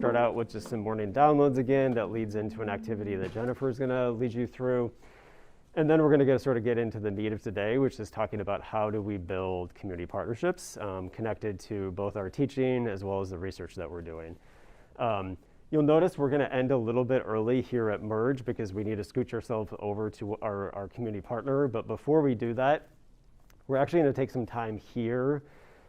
start out with just some morning downloads again that leads into an activity that Jennifer is going to lead you through. And then we're going to sort of get into the meat of today, which is talking about how do we build community partnerships connected to both our teaching as well as the research that we're doing. You'll notice we're going to end a little bit early here at Merge because we need to scooch ourselves over to our community partner. But before we do that, we're actually going to take some time here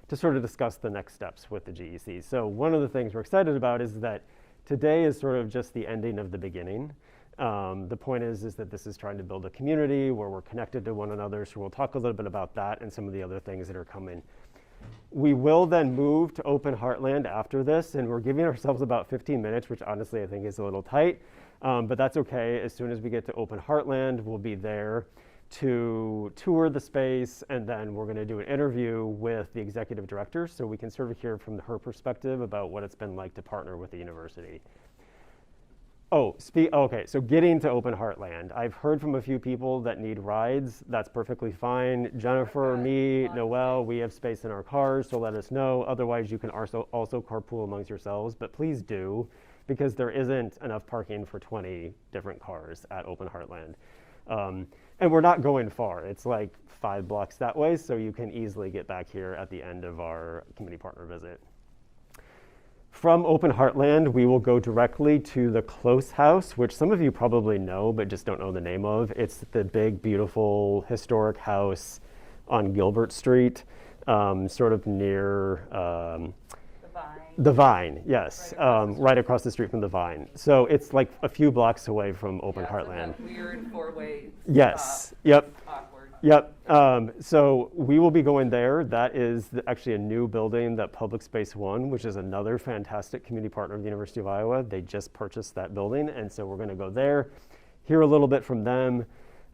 to sort of discuss the next steps with the GEC. So one of the things we're excited about is that today is sort of just the ending of the beginning. The point is that this is trying to build a community where we're connected to one another. So we'll talk a little bit about that and some of the other things that are coming. We will then move to Open Heartland after this, and we're giving ourselves about 15 minutes, which honestly I think is a little tight, but that's okay. As soon as we get to Open Heartland, we'll be there to tour the space, and then we're going to do an interview with the executive director so we can sort of hear from her perspective about what it's been like to partner with the university. Okay, so getting to Open Heartland. I've heard from a few people that need rides. That's perfectly fine. Jennifer, me, Noelle, we have space in our cars, so let us know. Otherwise, you can also carpool amongst yourselves, but please do, because there isn't enough parking for 20 different cars at Open Heartland. And we're not going far. It's like 5 blocks that way, so you can easily get back here at the end of our community partner visit. From Open Heartland, we will go directly to the Close House, which some of you probably know, but just don't know the name of. It's the big, beautiful, historic house on Gilbert Street, sort of near the Vine, yes, right across the street from the Vine. So it's like a few blocks away from Open Heartland. So that weird 4-way. Yes, yep. Awkward. Yep, so we will be going there. That is actually a new building that Public Space One, which is another fantastic community partner of the University of Iowa. They just purchased that building, and so we're gonna go there, hear a little bit from them,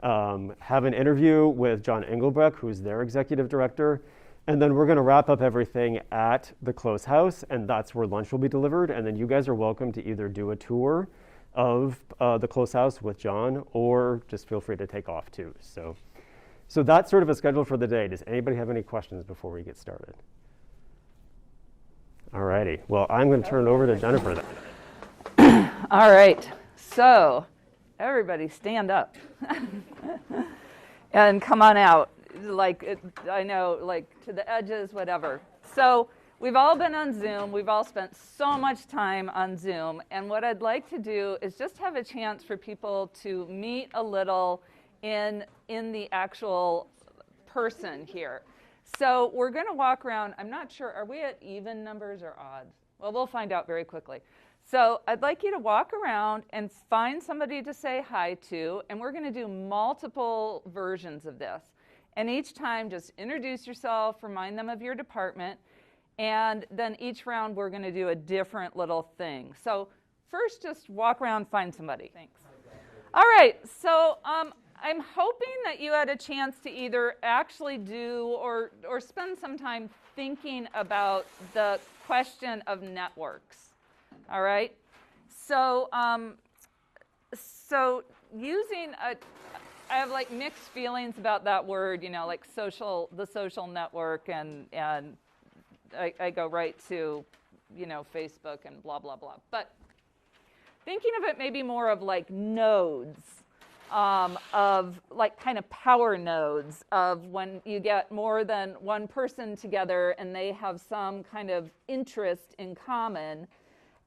have an interview with John Engelbrecht, who's their executive director, and then we're gonna wrap up everything at the Close House, and that's where lunch will be delivered, and then you guys are welcome to either do a tour of the Close House with John, or just feel free to take off too. So that's sort of a schedule for the day. Does anybody have any questions before we get started? All righty. Well, I'm going to turn it over to Jennifer then. All right. So everybody stand up and come on out. I know, like to the edges, whatever. So we've all been on Zoom. We've all spent so much time on Zoom. And what I'd like to do is just have a chance for people to meet a little in the actual person here. So we're going to walk around. I'm not sure, are we at even numbers or odds? Well, we'll find out very quickly. So I'd like you to walk around and find somebody to say hi to, and we're going to do multiple versions of this. And each time, just introduce yourself, remind them of your department, and then each round we're going to do a different little thing. So first, just walk around, find somebody. Thanks. All right, so I'm hoping that you had a chance to either actually do or spend some time thinking about the question of networks. All right? So using I have like mixed feelings about that word, like the social network, and I go right to, Facebook and blah, blah, blah. But thinking of it maybe more of like nodes. Of like kind of power nodes of when you get more than one person together and they have some kind of interest in common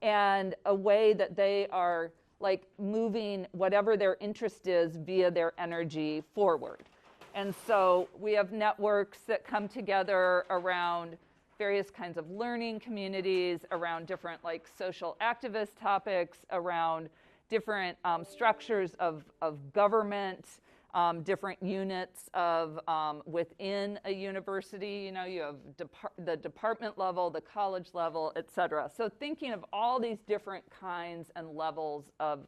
and a way that they are like moving whatever their interest is via their energy forward. And so we have networks that come together around various kinds of learning communities, around different like social activist topics, around different structures of government, different units of within a university. You have the department level, the college level, et cetera. So thinking of all these different kinds and levels of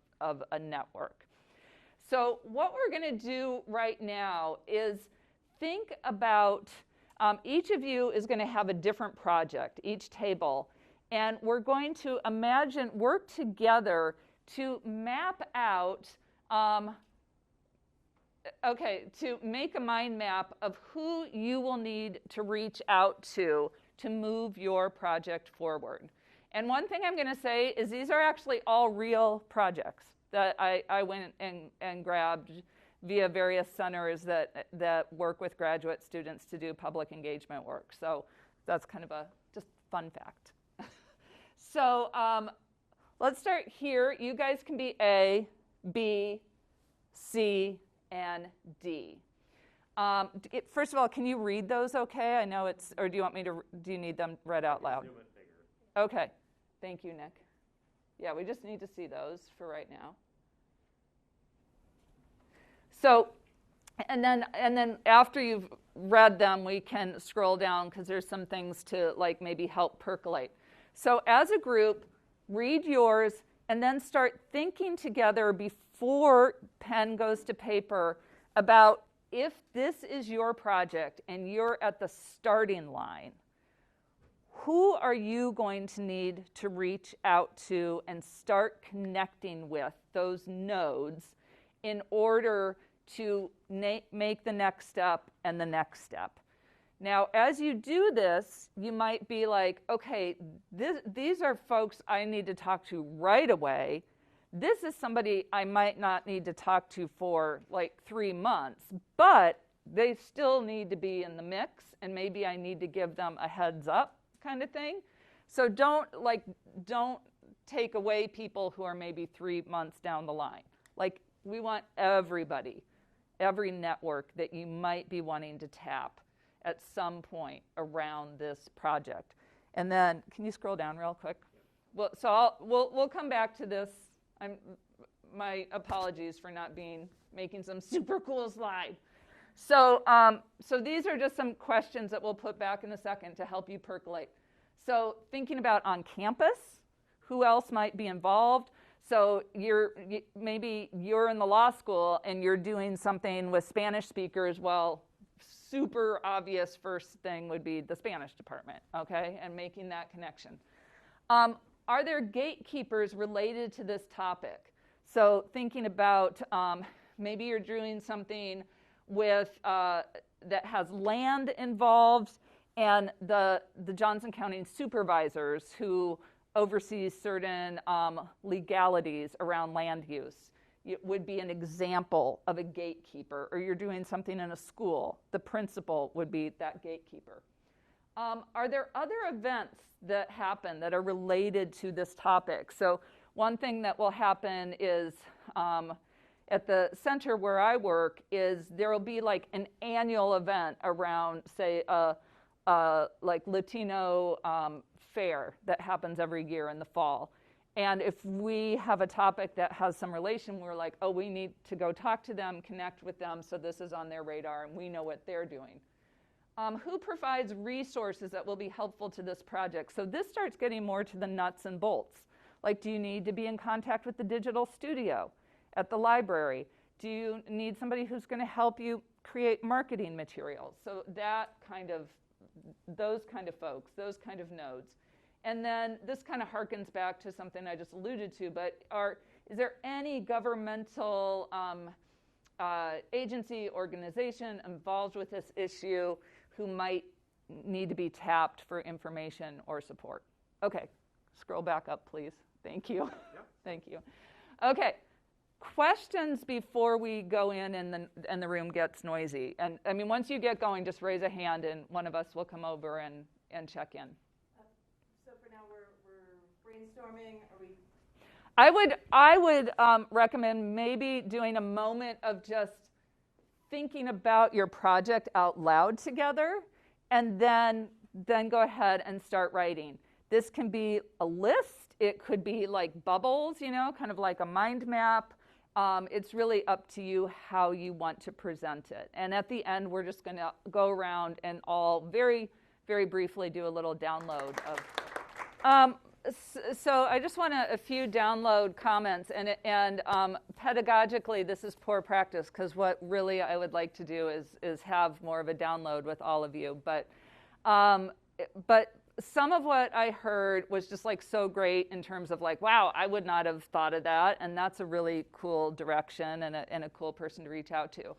a network. So what we're going to do right now is think about, each of you is going to have a different project, each table, and we're going to work together to map out, to make a mind map of who you will need to reach out to move your project forward. And one thing I'm going to say is these are actually all real projects that I went and grabbed via various centers that work with graduate students to do public engagement work. So that's kind of a just fun fact. So let's start here. You guys can be A, B, C, and D. First of all, can you read those okay? I know it's, or do you need them read out loud? Zoom it bigger. Okay, thank you, Nick. Yeah, we just need to see those for right now. So, and then after you've read them, we can scroll down because there's some things to like maybe help percolate. So as a group, read yours and then start thinking together before pen goes to paper about if this is your project and you're at the starting line, who are you going to need to reach out to and start connecting with those nodes in order to make the next step and the next step. Now, as you do this, you might be like, okay, these are folks I need to talk to right away. This is somebody I might not need to talk to for like 3 months, but they still need to be in the mix, and maybe I need to give them a heads up kind of thing. So don't take away people who are maybe 3 months down the line. Like, we want everybody, every network that you might be wanting to tap at some point around this project. And then, can you scroll down real quick? Well, so we'll come back to this. My apologies for not making some super cool slide. So these are just some questions that we'll put back in a second to help you percolate. So thinking about on campus, who else might be involved? So maybe you're in the law school and you're doing something with Spanish speakers. Well, super obvious first thing would be the Spanish department, okay, and making that connection. Are there gatekeepers related to this topic? So thinking about maybe you're doing something with that has land involved, and the Johnson County supervisors who oversees certain legalities around land use. It would be an example of a gatekeeper. Or you're doing something in a school. The principal would be that gatekeeper. Are there other events that happen that are related to this topic? So one thing that will happen is at the center where I work is there will be like an annual event around, say, like Latino fair that happens every year in the fall. And if we have a topic that has some relation, we're like, oh, we need to go talk to them, connect with them, so this is on their radar and we know what they're doing. Who provides resources that will be helpful to this project? So this starts getting more to the nuts and bolts. Like, do you need to be in contact with the digital studio at the library? Do you need somebody who's going to help you create marketing materials? So those kind of folks, those kind of nodes. And then this kind of harkens back to something I just alluded to, but is there any governmental agency, organization involved with this issue who might need to be tapped for information or support? Okay, scroll back up, please. Thank you. Yep. Thank you. Okay, questions before we go in and the room gets noisy. And I mean, once you get going, just raise a hand and one of us will come over and check in. So for now, we're brainstorming. I would recommend maybe doing a moment of just thinking about your project out loud together, and then go ahead and start writing. This can be a list. It could be like bubbles, kind of like a mind map. It's really up to you how you want to present it. And at the end, we're just going to go around and all very, very briefly do a little download of. So I just want a few download comments, and pedagogically, this is poor practice because what really I would like to do is have more of a download with all of you. But some of what I heard was just like so great in terms of like, wow, I would not have thought of that, and that's a really cool direction and a cool person to reach out to.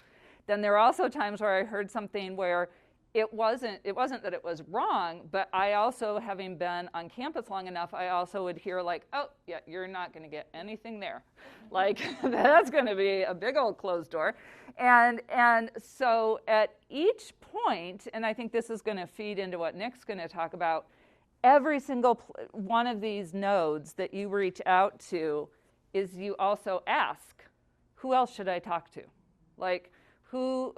Then there are also times where I heard something where it wasn't that it was wrong, but I also, having been on campus long enough, I also would hear like, oh, yeah, you're not going to get anything there. Like, that's going to be a big old closed door. And so at each point, and I think this is going to feed into what Nick's going to talk about, every single one of these nodes that you reach out to is you also ask, who else should I talk to? Like, who,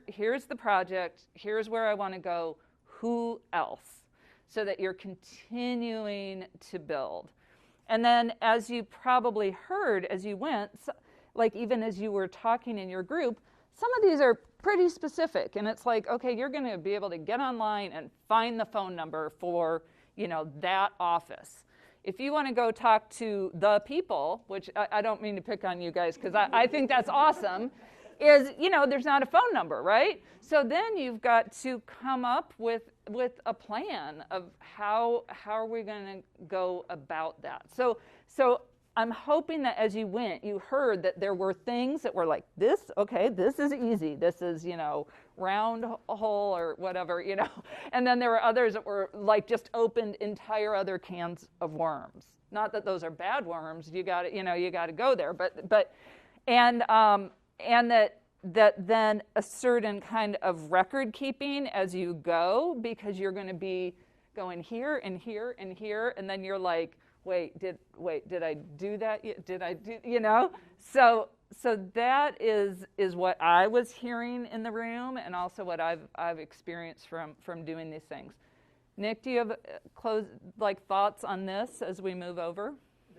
here's the project, here's where I want to go, who else? So that you're continuing to build. And then, as you probably heard as you went, like even as you were talking in your group, some of these are pretty specific. And it's like, okay, you're going to be able to get online and find the phone number for, that office. If you want to go talk to the people, which I don't mean to pick on you guys because I think that's awesome, is, there's not a phone number, right? So then you've got to come up with a plan of how are we going to go about that. So I'm hoping that as you went, you heard that there were things that were like, this is easy. This is, round hole or whatever, And then there were others that were like just opened entire other cans of worms. Not that those are bad worms. You got to go there. And that then a certain kind of record keeping as you go, because you're going to be going here and here and here, and then you're like, wait, did I do that? Did I do, So that is what I was hearing in the room, and also what I've experienced from doing these things. Nick, do you have thoughts on this as we move over?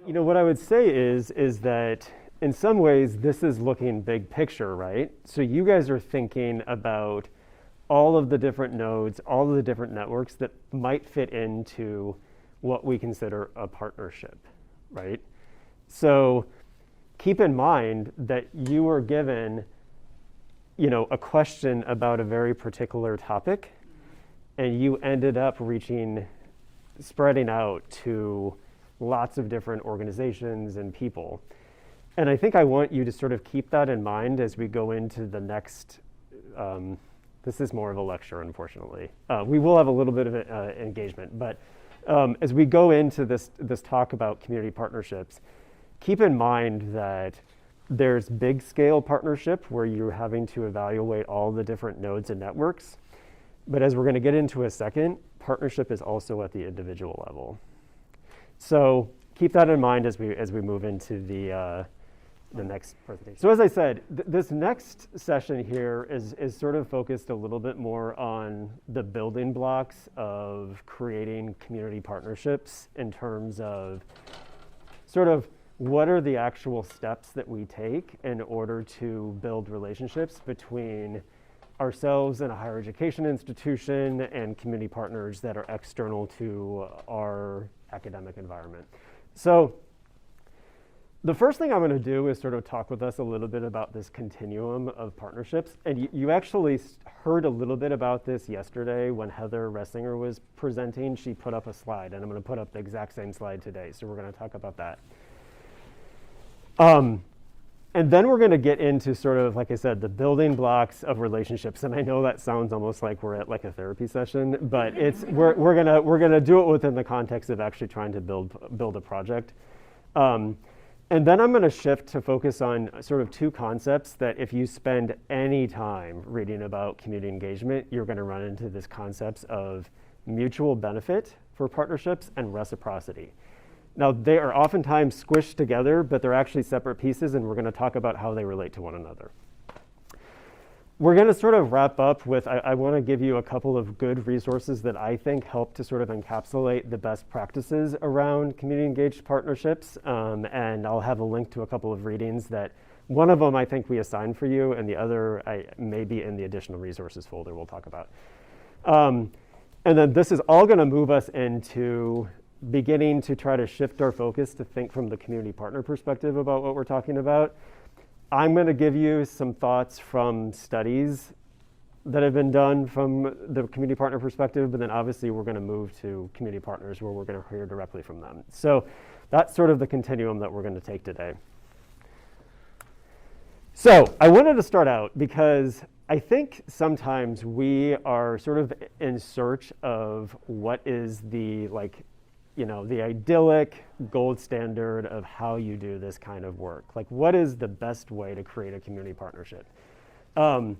What I would say is that in some ways, this is looking big picture, right? So you guys are thinking about all of the different nodes, all of the different networks that might fit into what we consider a partnership, right? So keep in mind that you were given, a question about a very particular topic, and you ended up spreading out to lots of different organizations and people. And I think I want you to sort of keep that in mind as we go into the next, this is more of a lecture, unfortunately. We will have a little bit of engagement, but as we go into this talk about community partnerships, keep in mind that there's big scale partnership where you're having to evaluate all the different nodes and networks. But as we're going to get into a second, partnership is also at the individual level. So keep that in mind as we move into the next presentation. So as I said, this next session here is sort of focused a little bit more on the building blocks of creating community partnerships in terms of sort of what are the actual steps that we take in order to build relationships between ourselves and a higher education institution and community partners that are external to our academic environment. So the first thing I'm going to do is sort of talk with us a little bit about this continuum of partnerships. And you actually heard a little bit about this yesterday when Heather Ressinger was presenting. She put up a slide, and I'm going to put up the exact same slide today. So we're going to talk about that. And then we're going to get into sort of, like I said, the building blocks of relationships. And I know that sounds almost like we're at like a therapy session, but we're gonna do it within the context of actually trying to build a project. And then I'm going to shift to focus on sort of two concepts that if you spend any time reading about community engagement, you're going to run into these concepts of mutual benefit for partnerships and reciprocity. Now, they are oftentimes squished together, but they're actually separate pieces, and we're going to talk about how they relate to one another. We're going to sort of wrap up with, I want to give you a couple of good resources that I think help to sort of encapsulate the best practices around community engaged partnerships. And I'll have a link to a couple of readings that one of them I think we assigned for you, and the other may be in the additional resources folder we'll talk about. And then this is all going to move us into beginning to try to shift our focus to think from the community partner perspective about what we're talking about. I'm going to give you some thoughts from studies that have been done from the community partner perspective, but then obviously we're going to move to community partners where we're going to hear directly from them. So that's sort of the continuum that we're going to take today. So I wanted to start out because I think sometimes we are sort of in search of what is the the idyllic gold standard of how you do this kind of work. Like, what is the best way to create a community partnership? And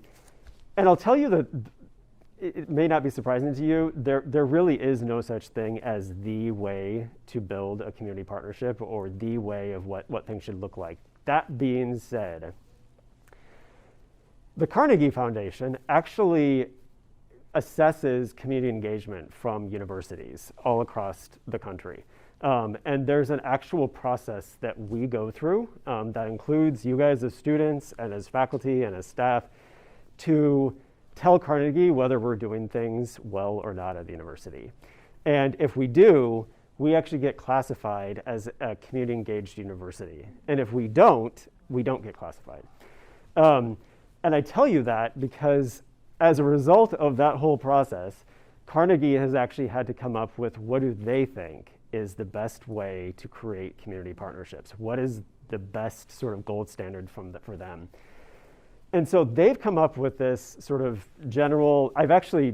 I'll tell you that it may not be surprising to you, there really is no such thing as the way to build a community partnership or the way of what things should look like. That being said, the Carnegie Foundation actually assesses community engagement from universities all across the country. And there's an actual process that we go through that includes you guys as students and as faculty and as staff to tell Carnegie whether we're doing things well or not at the university. And if we do, we actually get classified as a community engaged university. And if we don't get classified. And I tell you that because as a result of that whole process, Carnegie has actually had to come up with what do they think is the best way to create community partnerships? What is the best sort of gold standard for them? And so they've come up with this sort of general, I've actually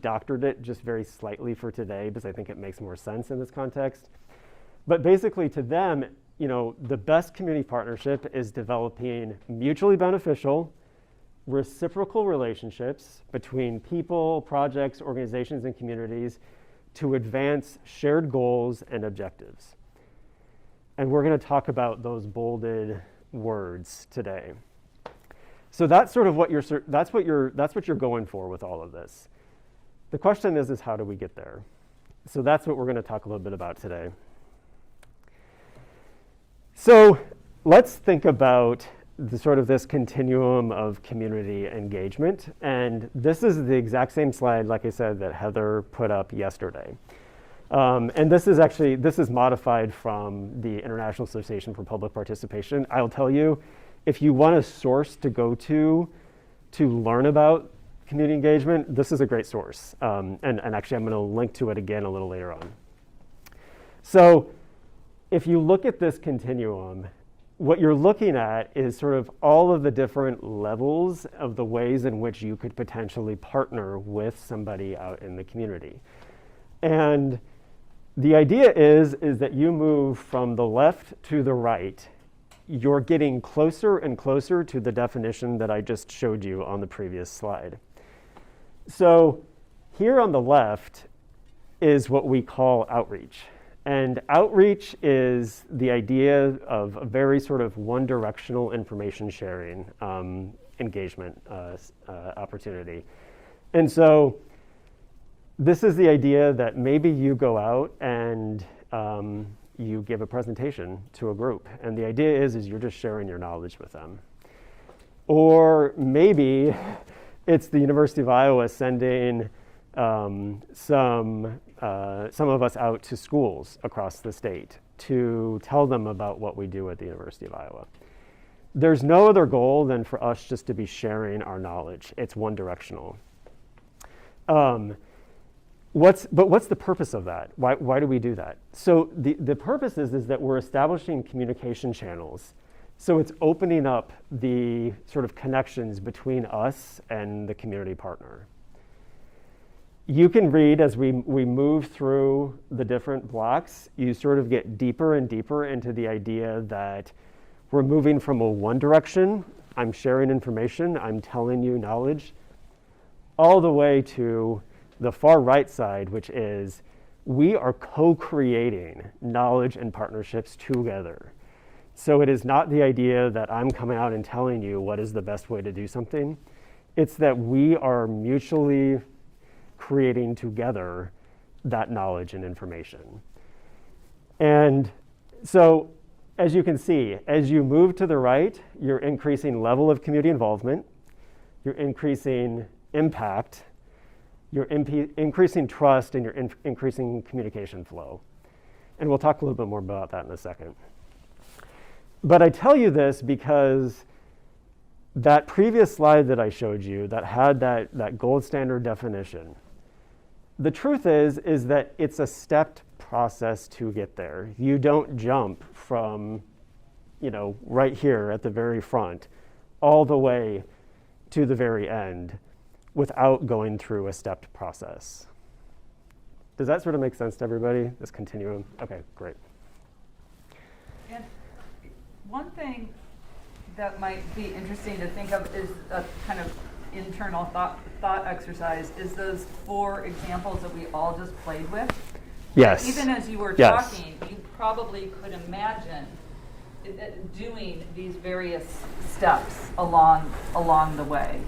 doctored it just very slightly for today because I think it makes more sense in this context. But basically to them, the best community partnership is developing mutually beneficial, reciprocal relationships between people, projects, organizations, and communities to advance shared goals and objectives. And we're going to talk about those bolded words today. So that's sort of what you're going for with all of this. The question is how do we get there? So that's what we're going to talk a little bit about today. So let's think about this continuum of community engagement. And this is the exact same slide, like I said, that Heather put up yesterday. And this is modified from the International Association for Public Participation. I'll tell you, if you want a source to go to learn about community engagement, this is a great source. And actually, I'm going to link to it again a little later on. So if you look at this continuum, what you're looking at is sort of all of the different levels of the ways in which you could potentially partner with somebody out in the community. And the idea is that you move from the left to the right. You're getting closer and closer to the definition that I just showed you on the previous slide. So here on the left is what we call outreach. And outreach is the idea of a very sort of one-directional information sharing engagement opportunity. And so this is the idea that maybe you go out and you give a presentation to a group. And the idea is you're just sharing your knowledge with them. Or maybe it's the University of Iowa sending some of us out to schools across the state to tell them about what we do at the University of Iowa. There's no other goal than for us just to be sharing our knowledge. It's one directional. What's the purpose of that? Why do we do that? So the purpose is that we're establishing communication channels. So it's opening up the sort of connections between us and the community partner. You can read as we move through the different blocks, you sort of get deeper and deeper into the idea that we're moving from a one direction, I'm sharing information, I'm telling you knowledge, all the way to the far right side, which is we are co-creating knowledge and partnerships together. So it is not the idea that I'm coming out and telling you what is the best way to do something. It's that we are mutually creating together that knowledge and information. And so as you can see, as you move to the right, you're increasing level of community involvement, you're increasing impact, you're increasing trust, and you're increasing communication flow. And we'll talk a little bit more about that in a second. But I tell you this because that previous slide that I showed you that had that gold standard definition, the truth is that it's a stepped process to get there. You don't jump from, right here at the very front all the way to the very end without going through a stepped process. Does that sort of make sense to everybody, this continuum? Okay, great. And one thing that might be interesting to think of is a kind of internal thought exercise is those 4 examples that we all just played with. Yes. Even as you were Yes. talking, you probably could imagine doing these various steps along the way.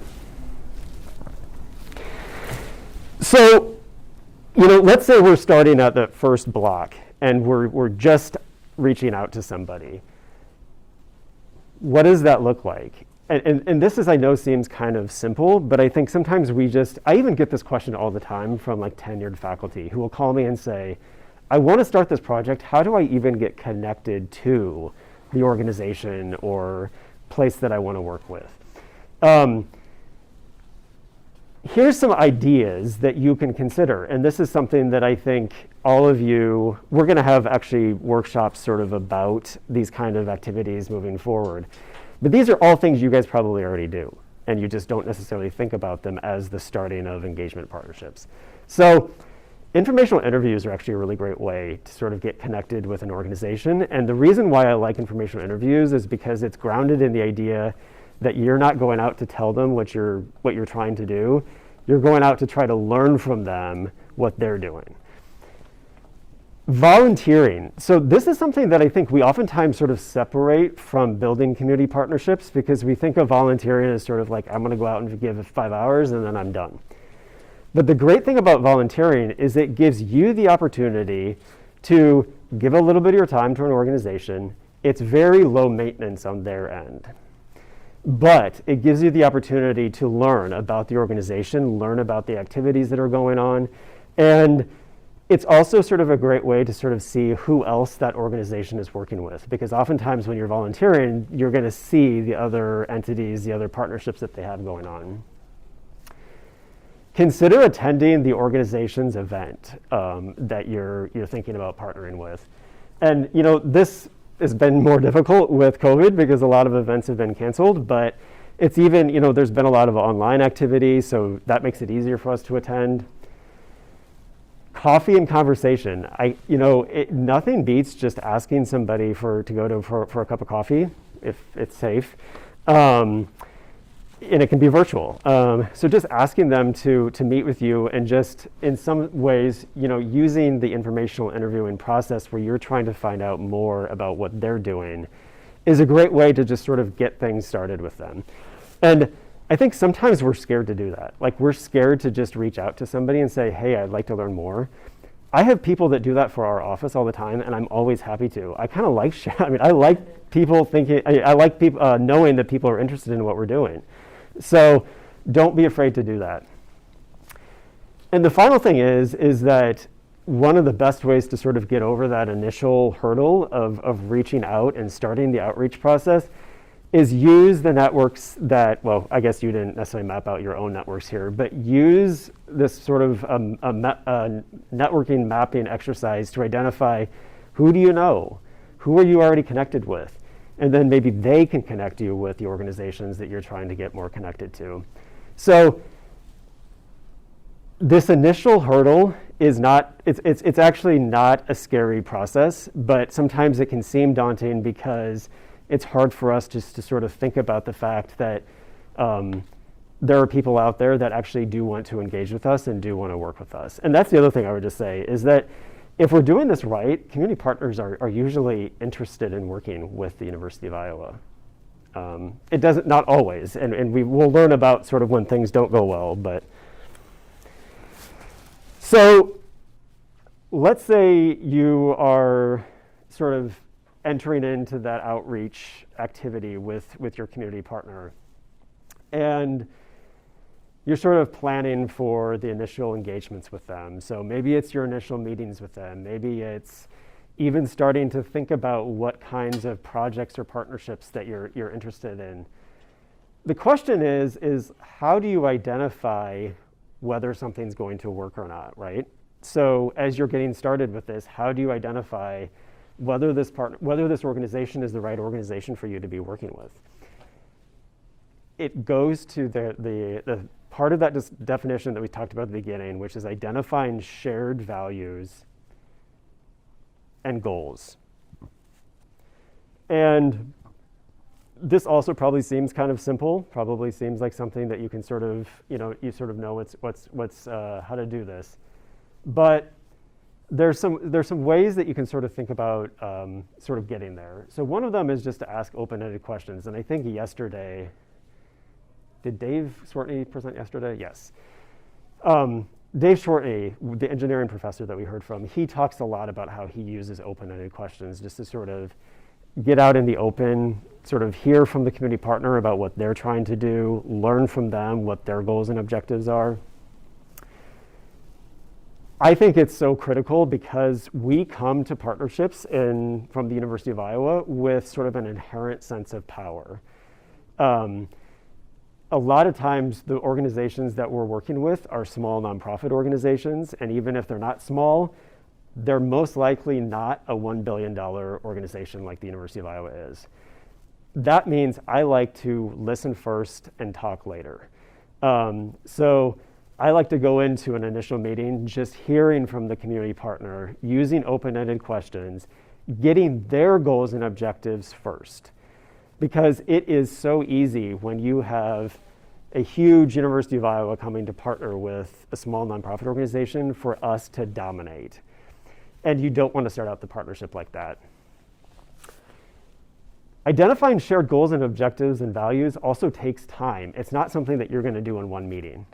So, let's say we're starting at the first block and we're just reaching out to somebody. What does that look like? And this is, I know, seems kind of simple, but I think sometimes I even get this question all the time from like tenured faculty who will call me and say, I want to start this project. How do I even get connected to the organization or place that I want to work with? Here's some ideas that you can consider. And this is something that I think all of you, we're going to have actually workshops sort of about these kind of activities moving forward. But these are all things you guys probably already do, and you just don't necessarily think about them as the starting of engagement partnerships. So informational interviews are actually a really great way to sort of get connected with an organization. And the reason why I like informational interviews is because it's grounded in the idea that you're not going out to tell them what you're trying to do. You're going out to try to learn from them what they're doing. Volunteering. So this is something that I think we oftentimes sort of separate from building community partnerships because we think of volunteering as sort of like, I'm going to go out and give 5 hours and then I'm done. But the great thing about volunteering is it gives you the opportunity to give a little bit of your time to an organization. It's very low maintenance on their end. But it gives you the opportunity to learn about the organization, learn about the activities that are going on, and it's also sort of a great way to sort of see who else that organization is working with, because oftentimes when you're volunteering, you're going to see the other entities, the other partnerships that they have going on. Consider attending the organization's event that you're thinking about partnering with. And this has been more difficult with COVID because a lot of events have been canceled, but it's even, there's been a lot of online activity, so that makes it easier for us to attend. Coffee and conversation. Nothing beats just asking somebody to go for a cup of coffee if it's safe. And it can be virtual. So just asking them to meet with you and just in some ways, using the informational interviewing process where you're trying to find out more about what they're doing is a great way to just sort of get things started with them. And I think sometimes we're scared to do that. Like we're scared to just reach out to somebody and say, hey, I'd like to learn more. I have people that do that for our office all the time, and I'm always happy to. I kind of like, I like people thinking, I like people knowing that people are interested in what we're doing. So don't be afraid to do that. And the final thing is that one of the best ways to sort of get over that initial hurdle of reaching out and starting the outreach process is use the networks that, well, I guess you didn't necessarily map out your own networks here, but use this sort of networking mapping exercise to identify who do you know, who are you already connected with, and then maybe they can connect you with the organizations that you're trying to get more connected to. So this initial hurdle is not, it's actually not a scary process, but sometimes it can seem daunting because it's hard for us just to sort of think about the fact that there are people out there that actually do want to engage with us and do want to work with us. And that's the other thing I would just say is that if we're doing this right, community partners are usually interested in working with the University of Iowa. It doesn't, not always, and we will learn about sort of when things don't go well, but. So let's say you are sort of entering into that outreach activity with your community partner. And you're sort of planning for the initial engagements with them. So maybe it's your initial meetings with them. Maybe it's even starting to think about what kinds of projects or partnerships that you're interested in. The question is how do you identify whether something's going to work or not, right? So as you're getting started with this, how do you identify whether this organization is the right organization for you to be working with? it goes to the part of that definition that we talked about at the beginning, which is identifying shared values and goals. And this also probably seems kind of simple, probably seems like something that you can sort of, you sort of know what's how to do this. But there's some ways that you can sort of think about sort of getting there. So one of them is just to ask open-ended questions. And I think yesterday, did Dave Swartney present yesterday? Yes. Dave Swartney, the engineering professor that we heard from, he talks a lot about how he uses open-ended questions just to sort of get out in the open, sort of hear from the community partner about what they're trying to do, learn from them what their goals and objectives are. I think it's so critical because we come to partnerships from the University of Iowa with sort of an inherent sense of power. A lot of times the organizations that we're working with are small nonprofit organizations, and even if they're not small, they're most likely not a $1 billion organization like the University of Iowa is. That means I like to listen first and talk later. So I like to go into an initial meeting just hearing from the community partner, using open-ended questions, getting their goals and objectives first. Because it is so easy when you have a huge University of Iowa coming to partner with a small nonprofit organization for us to dominate. And you don't want to start out the partnership like that. Identifying shared goals and objectives and values also takes time. It's not something that you're going to do in one meeting.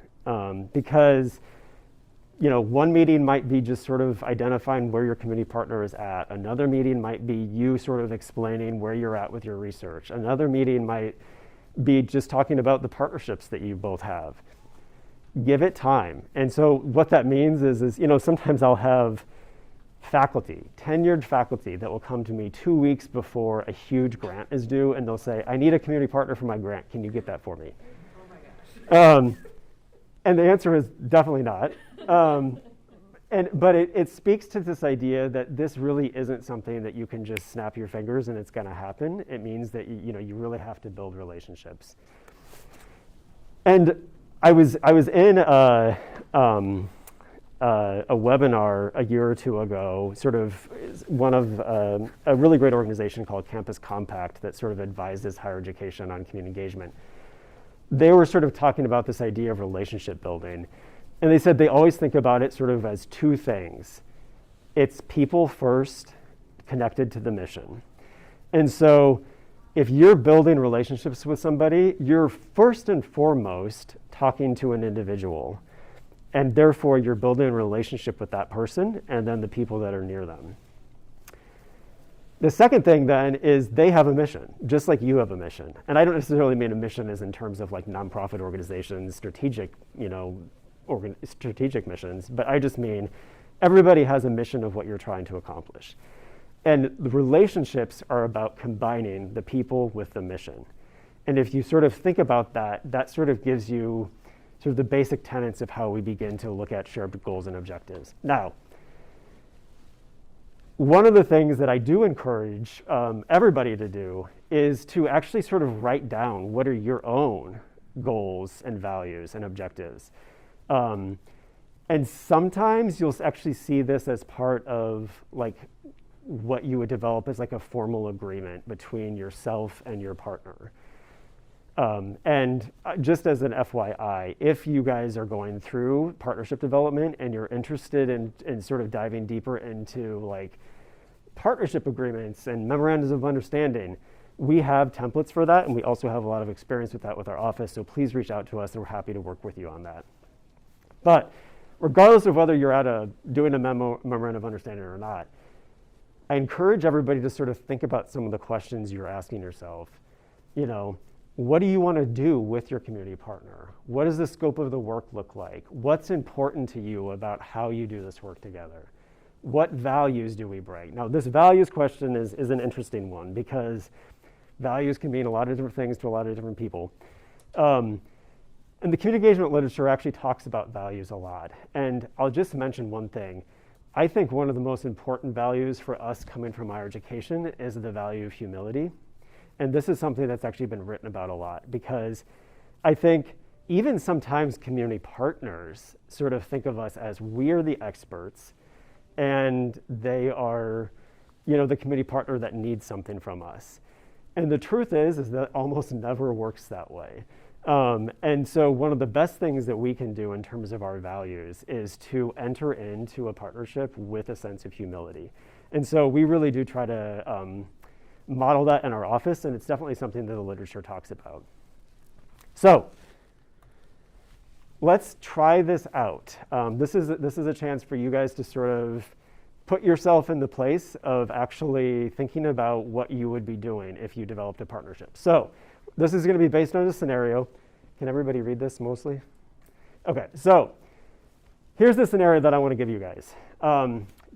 Because one meeting might be just sort of identifying where your community partner is at. Another meeting might be you sort of explaining where you're at with your research. Another meeting might be just talking about the partnerships that you both have. Give it time. And so what that means is sometimes I'll have faculty, tenured faculty that will come to me 2 weeks before a huge grant is due, and they'll say, I need a community partner for my grant. Can you get that for me? Oh my gosh. And the answer is definitely not. But it speaks to this idea that this really isn't something that you can just snap your fingers and it's going to happen. It means that you really have to build relationships. And I was in a webinar a year or two ago, sort of one of a really great organization called Campus Compact that sort of advises higher education on community engagement. They were sort of talking about this idea of relationship building. And they said they always think about it sort of as two things. It's people first, connected to the mission. And so if you're building relationships with somebody, you're first and foremost talking to an individual. And therefore, you're building a relationship with that person and then the people that are near them. The second thing then is they have a mission, just like you have a mission. And I don't necessarily mean a mission as in terms of like nonprofit organizations, strategic missions, but I just mean everybody has a mission of what you're trying to accomplish. And the relationships are about combining the people with the mission. And if you sort of think about that, that sort of gives you sort of the basic tenets of how we begin to look at shared goals and objectives. Now, one of the things that I do encourage everybody to do is to actually sort of write down what are your own goals and values and objectives. And sometimes you'll actually see this as part of like what you would develop as like a formal agreement between yourself and your partner. And just as an FYI, if you guys are going through partnership development and you're interested in sort of diving deeper into like partnership agreements and memorandums of understanding, we have templates for that, and we also have a lot of experience with that with our office, so please reach out to us and we're happy to work with you on that. But regardless of whether you're doing a memorandum of understanding or not, I encourage everybody to sort of think about some of the questions you're asking yourself. What do you want to do with your community partner? What does the scope of the work look like? What's important to you about how you do this work together? What values do we bring? Now, this values question is an interesting one because values can mean a lot of different things to a lot of different people. And the community engagement literature actually talks about values a lot. And I'll just mention one thing. I think one of the most important values for us coming from higher education is the value of humility. And this is something that's actually been written about a lot because I think even sometimes community partners sort of think of us as we're the experts and they are, the community partner that needs something from us. And the truth is that almost never works that way. And so one of the best things that we can do in terms of our values is to enter into a partnership with a sense of humility. And so we really do try to model that in our office, and it's definitely something that the literature talks about. So let's try this out. This is a chance for you guys to sort of put yourself in the place of actually thinking about what you would be doing if you developed a partnership. So this is going to be based on a scenario. Can everybody read this mostly? Okay, so here's the scenario that I want to give you guys.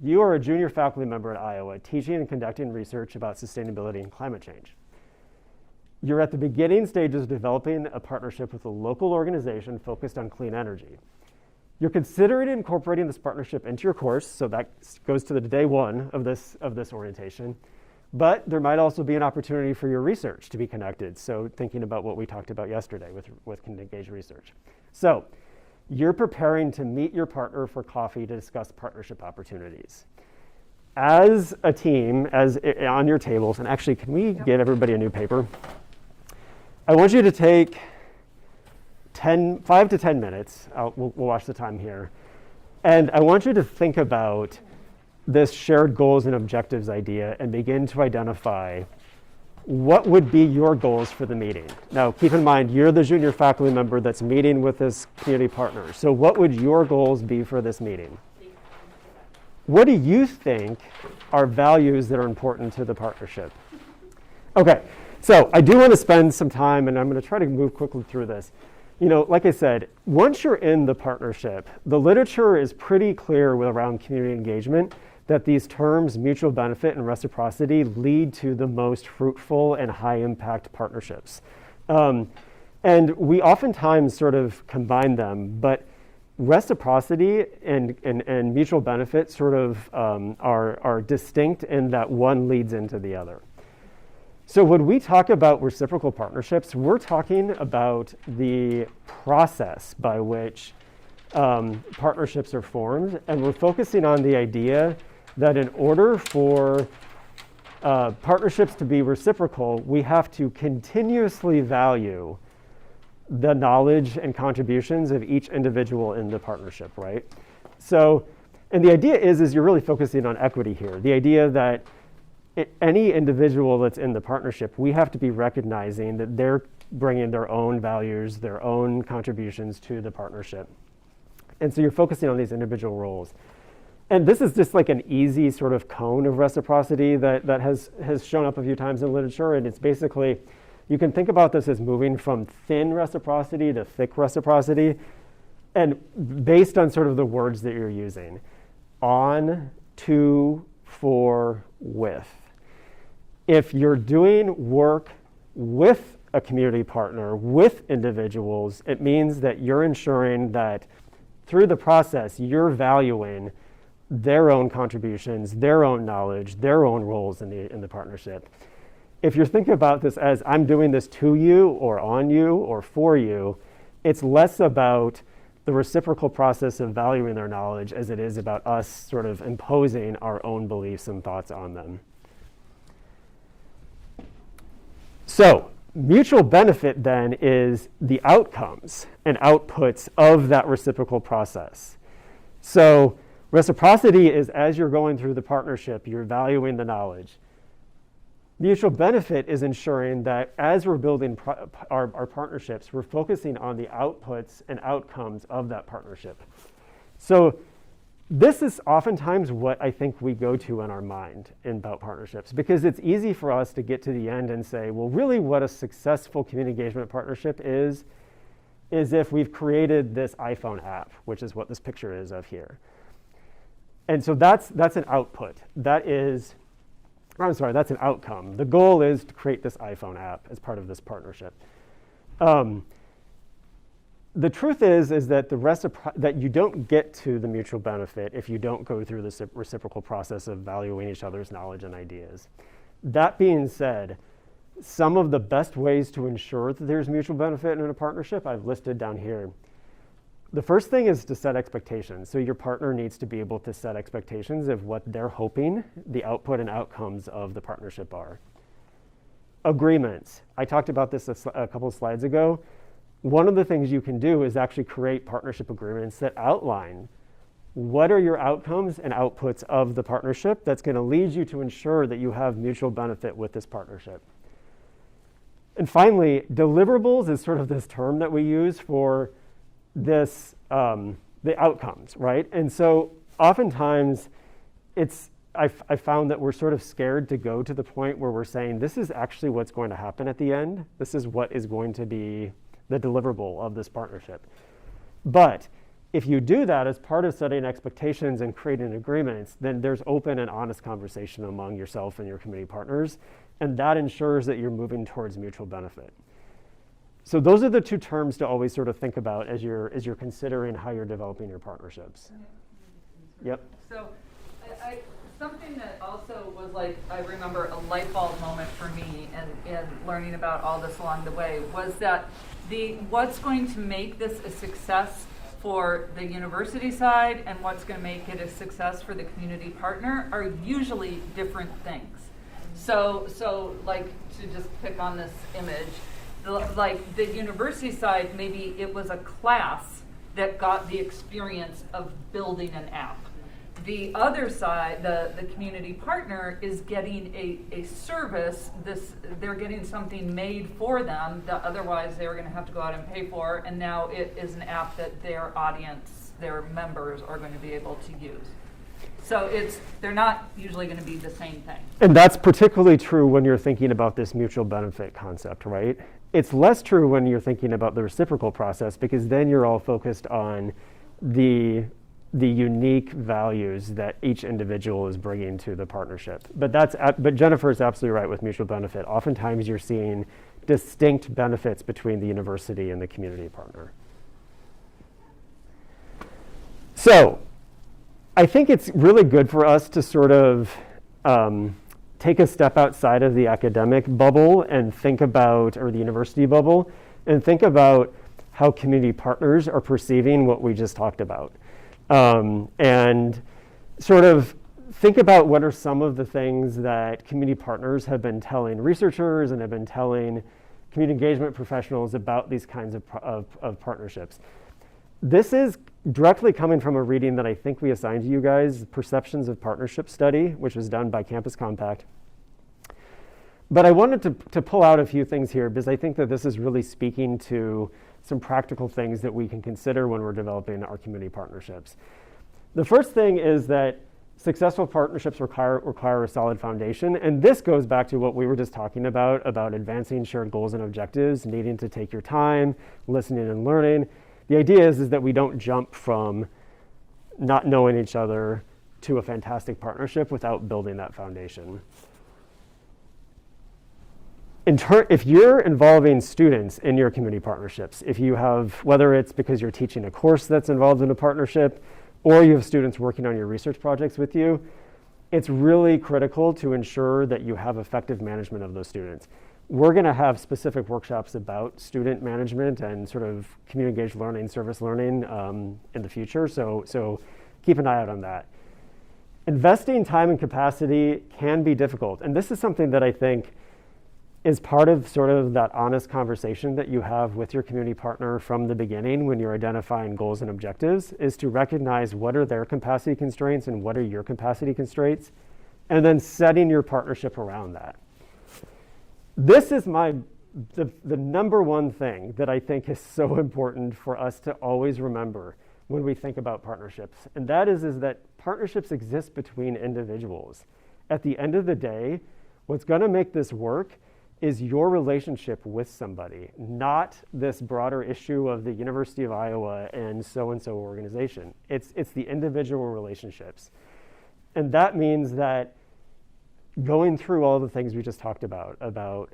You are a junior faculty member at Iowa teaching and conducting research about sustainability and climate change. You're at the beginning stages of developing a partnership with a local organization focused on clean energy. You're considering incorporating this partnership into your course, so that goes to the day one of this orientation. But there might also be an opportunity for your research to be connected. So thinking about what we talked about yesterday with engaged research. So you're preparing to meet your partner for coffee to discuss partnership opportunities. As a team, on your tables, and actually, can we give everybody a new paper? I want you to take 5 to 10 minutes. We'll watch the time here. And I want you to think about this shared goals and objectives idea and begin to identify what would be your goals for the meeting. Now, keep in mind, you're the junior faculty member that's meeting with this community partner. So what would your goals be for this meeting? What do you think are values that are important to the partnership? Okay, so I do want to spend some time, and I'm going to try to move quickly through this. Like I said, once you're in the partnership, the literature is pretty clear around community engagement that these terms, mutual benefit and reciprocity, lead to the most fruitful and high impact partnerships. And we oftentimes sort of combine them, but reciprocity and mutual benefit sort of are distinct in that one leads into the other. So when we talk about reciprocal partnerships, we're talking about the process by which partnerships are formed, and we're focusing on the idea that in order for partnerships to be reciprocal, we have to continuously value the knowledge and contributions of each individual in the partnership, right? So, and the idea is you're really focusing on equity here. The idea that any individual that's in the partnership, we have to be recognizing that they're bringing their own values, their own contributions to the partnership. And so you're focusing on these individual roles. And this is just like an easy sort of cone of reciprocity that has shown up a few times in literature. And it's basically, you can think about this as moving from thin reciprocity to thick reciprocity. And based on sort of the words that you're using, on, to, for, with. If you're doing work with a community partner, with individuals, it means that you're ensuring that through the process, you're valuing their own contributions, their own knowledge, their own roles in the partnership. If you're thinking about this as I'm doing this to you or on you or for you, it's less about the reciprocal process of valuing their knowledge as it is about us sort of imposing our own beliefs and thoughts on them. So mutual benefit then is the outcomes and outputs of that reciprocal process. So reciprocity is as you're going through the partnership, you're valuing the knowledge. Mutual benefit is ensuring that as we're building our partnerships, we're focusing on the outputs and outcomes of that partnership. So this is oftentimes what I think we go to in our mind about partnerships, because it's easy for us to get to the end and say, well, really what a successful community engagement partnership is if we've created this iPhone app, which is what this picture is of here. And so that's an output. That's an outcome. The goal is to create this iPhone app as part of this partnership. The truth is that that you don't get to the mutual benefit if you don't go through the reciprocal process of valuing each other's knowledge and ideas. That being said, Some of the best ways to ensure that there's mutual benefit in a partnership I've listed down here. The first thing is to set expectations. So your partner needs to be able to set expectations of what they're hoping the output and outcomes of the partnership are. Agreements. I talked about this a couple of slides ago. One of the things you can do is actually create partnership agreements that outline what are your outcomes and outputs of the partnership that's going to lead you to ensure that you have mutual benefit with this partnership. And finally, deliverables is sort of this term that we use for this, the outcomes, right? And so oftentimes I found that we're sort of scared to go to the point where we're saying, this is actually what's going to happen at the end. This is what is going to be the deliverable of this partnership. But if you do that as part of setting expectations and creating agreements, then there's open and honest conversation among yourself and your community partners, and that ensures that you're moving towards mutual benefit. So those are the two terms to always sort of think about as you're considering how you're developing your partnerships. Yep. So something that also was like, I remember a light bulb moment for me in learning about all this along the way was that what's going to make this a success for the university side and what's going to make it a success for the community partner are usually different things. So like, to just pick on this image, like the university side, maybe it was a class that got the experience of building an app. The other side, the community partner, is getting a service. They're getting something made for them that otherwise they were going to have to go out and pay for, and now it is an app that their audience, their members, are going to be able to use. So they're not usually going to be the same thing. And that's particularly true when you're thinking about this mutual benefit concept, right? It's less true when you're thinking about the reciprocal process, because then you're all focused on the unique values that each individual is bringing to the partnership. But Jennifer is absolutely right with mutual benefit. Oftentimes you're seeing distinct benefits between the university and the community partner. So I think it's really good for us to sort of take a step outside of the academic bubble and think about, or the university bubble, and think about how community partners are perceiving what we just talked about. And sort of think about what are some of the things that community partners have been telling researchers and have been telling community engagement professionals about these kinds of partnerships. This is directly coming from a reading that I think we assigned to you guys, Perceptions of Partnership Study, which was done by Campus Compact. But I wanted to pull out a few things here because I think that this is really speaking to some practical things that we can consider when we're developing our community partnerships. The first thing is that successful partnerships require a solid foundation. And this goes back to what we were just talking about advancing shared goals and objectives, needing to take your time, listening and learning. The idea is that we don't jump from not knowing each other to a fantastic partnership without building that foundation. If you're involving students in your community partnerships, if you have, whether it's because you're teaching a course that's involved in a partnership, or you have students working on your research projects with you, it's really critical to ensure that you have effective management of those students. We're going to have specific workshops about student management and sort of community engaged learning, service learning in the future, so keep an eye out on that. Investing time and capacity can be difficult, and this is something that I think is part of sort of that honest conversation that you have with your community partner from the beginning when you're identifying goals and objectives, is to recognize what are their capacity constraints and what are your capacity constraints, and then setting your partnership around that. This is the number one thing that I think is so important for us to always remember when we think about partnerships, and that is that partnerships exist between individuals. At the end of the day, what's going to make this work is your relationship with somebody, not this broader issue of the University of Iowa and so organization. It's the individual relationships. And that means that going through all the things we just talked about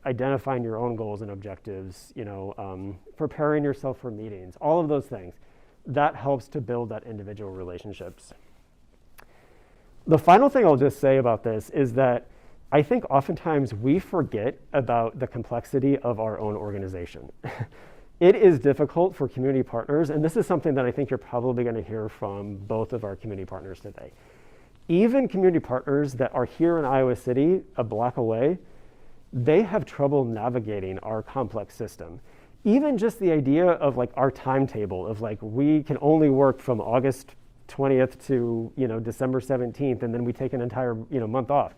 identifying your own goals and objectives, preparing yourself for meetings, all of those things, that helps to build that individual relationships. The final thing I'll just say about this is that I think oftentimes we forget about the complexity of our own organization. It is difficult for community partners, and this is something that I think you're probably going to hear from both of our community partners today. Even community partners that are here in Iowa City, a block away, they have trouble navigating our complex system. Even just the idea of like our timetable of like we can only work from August 20th to December 17th, and then we take an entire month off.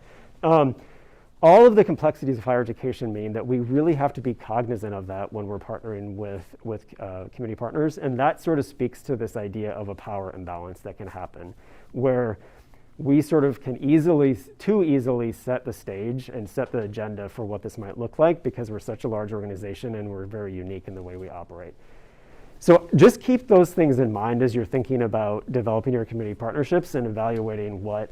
All of the complexities of higher education mean that we really have to be cognizant of that when we're partnering with community partners, and that sort of speaks to this idea of a power imbalance that can happen, where we sort of can too easily set the stage and set the agenda for what this might look like because we're such a large organization and we're very unique in the way we operate. So just keep those things in mind as you're thinking about developing your community partnerships and evaluating what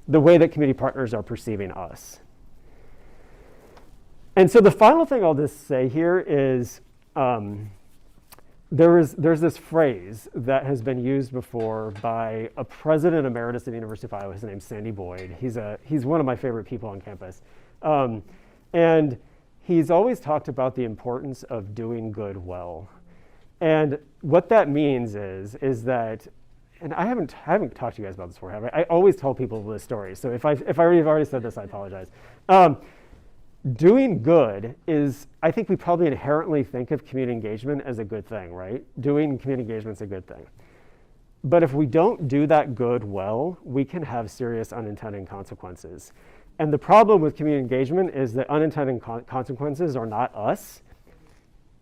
the way that community partners are perceiving us. And so the final thing I'll just say here is there's this phrase that has been used before by a president emeritus of the University of Iowa. His name's Sandy Boyd. He's one of my favorite people on campus. And he's always talked about the importance of doing good well. And what that means is that, and I haven't talked to you guys about this before, have I? I always tell people this story. So if I've already said this, I apologize. Doing good is, I think we probably inherently think of community engagement as a good thing, right? Doing community engagement is a good thing. But if we don't do that good well, we can have serious unintended consequences. And the problem with community engagement is that unintended consequences are not us.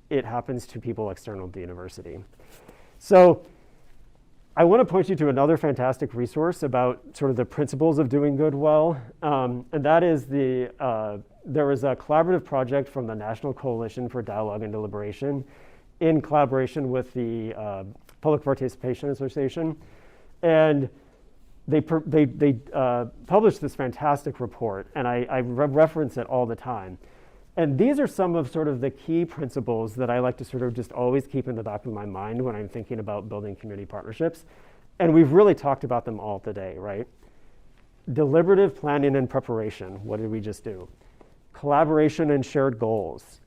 It happens to people external to the university. So I want to point you to another fantastic resource about sort of the principles of doing good well. And that is there was a collaborative project from the National Coalition for Dialogue and Deliberation in collaboration with the Public Participation Association. And they published this fantastic report, and I reference it all the time. And these are some of sort of the key principles that I like to sort of just always keep in the back of my mind when I'm thinking about building community partnerships. And we've really talked about them all today, right? Deliberative planning and preparation. What did we just do? Collaboration and shared goals.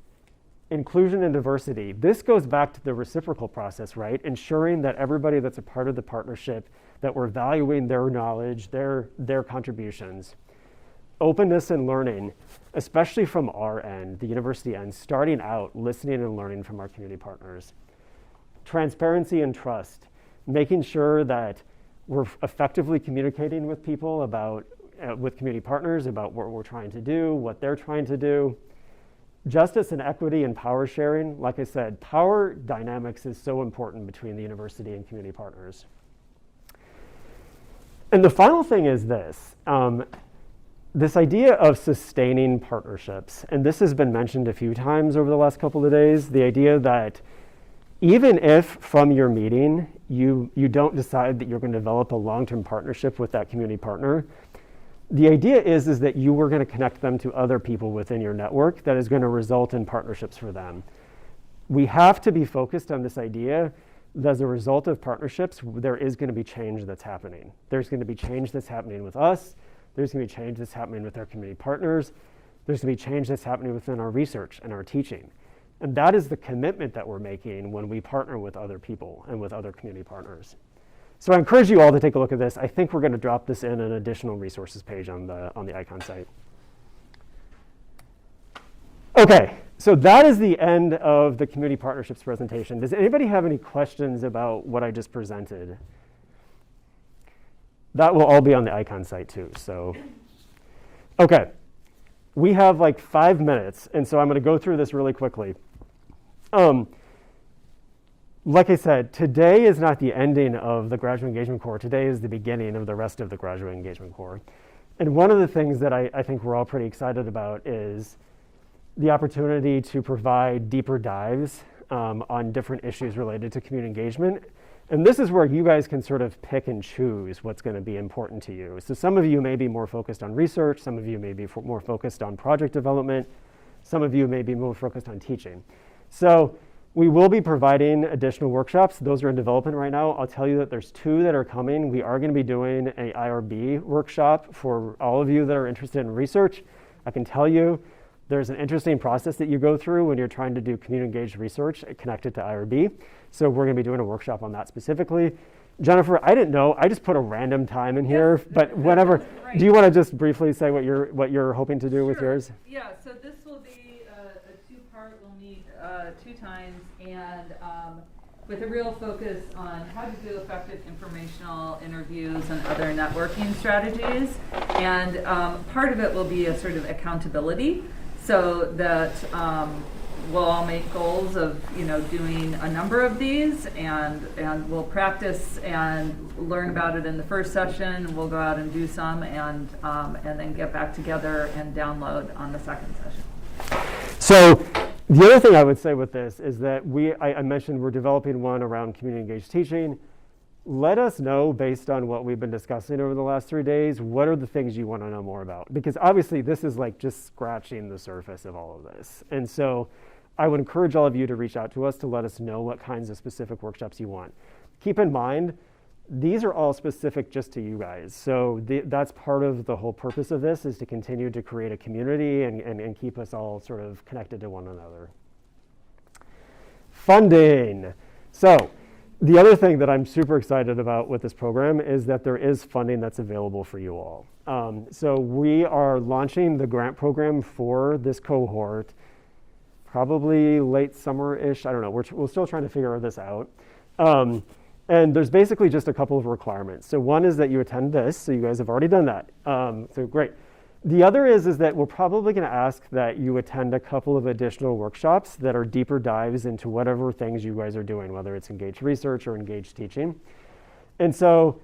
Inclusion and diversity. This goes back to the reciprocal process, right? Ensuring that everybody that's a part of the partnership, that we're valuing their knowledge, their contributions. Openness and learning, especially from our end, the university end, starting out, listening and learning from our community partners. Transparency and trust, making sure that we're effectively communicating with people about, with community partners about what we're trying to do, what they're trying to do. Justice and equity and power sharing. Like I said, power dynamics is so important between the university and community partners. And the final thing is this. This idea of sustaining partnerships, and this has been mentioned a few times over the last couple of days, the idea that even if from your meeting you don't decide that you're going to develop a long-term partnership with that community partner, the idea is that you were going to connect them to other people within your network that is going to result in partnerships for them. We have to be focused on this idea that as a result of partnerships, there is going to be change that's happening. There's going to be change that's happening with us. There's going to be change that's happening with our community partners. There's going to be change that's happening within our research and our teaching. And that is the commitment that we're making when we partner with other people and with other community partners. So I encourage you all to take a look at this. I think we're going to drop this in an additional resources page on the icon site. Okay, so that is the end of the community partnerships presentation. Does anybody have any questions about what I just presented? That will all be on the icon site too. So, okay, we have like 5 minutes, and so I'm going to go through this really quickly. Like I said, today is not the ending of the Graduate Engagement Corps. Today is the beginning of the rest of the Graduate Engagement Corps. And one of the things that I think we're all pretty excited about is the opportunity to provide deeper dives on different issues related to community engagement. And this is where you guys can sort of pick and choose what's going to be important to you. So some of you may be more focused on research. Some of you may be more focused on project development. Some of you may be more focused on teaching. So We will be providing additional workshops. Those are in development right now. I'll tell you that there's 2 that are coming. We are going to be doing an IRB workshop for all of you that are interested in research. I can tell you there's an interesting process that you go through when you're trying to do community engaged research connected to IRB. So we're going to be doing a workshop on that specifically. Jennifer, I didn't know. I just put a random time in here, but whenever. Right. Do you want to just briefly say what you're hoping to do with yours? Yeah, so this will be a 2-part. We'll meet 2 times, and with a real focus on how to do effective informational interviews and other networking strategies. And part of it will be a sort of accountability, so that we'll all make goals of doing a number of these, and we'll practice and learn about it in the first session. We'll go out and do some, and then get back together and download on the second session. So the other thing I would say with this is that I mentioned we're developing one around community engaged teaching. Let us know, based on what we've been discussing over the last 3 days, what are the things you want to know more about? Because obviously this is like just scratching the surface of all of this. And so I would encourage all of you to reach out to us to let us know what kinds of specific workshops you want. Keep in mind, these are all specific just to you guys. So that's part of the whole purpose of this, is to continue to create a community and keep us all sort of connected to one another. Funding. So the other thing that I'm super excited about with this program is that there is funding that's available for you all. So we are launching the grant program for this cohort probably late summer-ish. I don't know. We're still trying to figure this out. And there's basically just a couple of requirements. So one is that you attend this. So you guys have already done that. So great. The other is that we're probably going to ask that you attend a couple of additional workshops that are deeper dives into whatever things you guys are doing, whether it's engaged research or engaged teaching. And so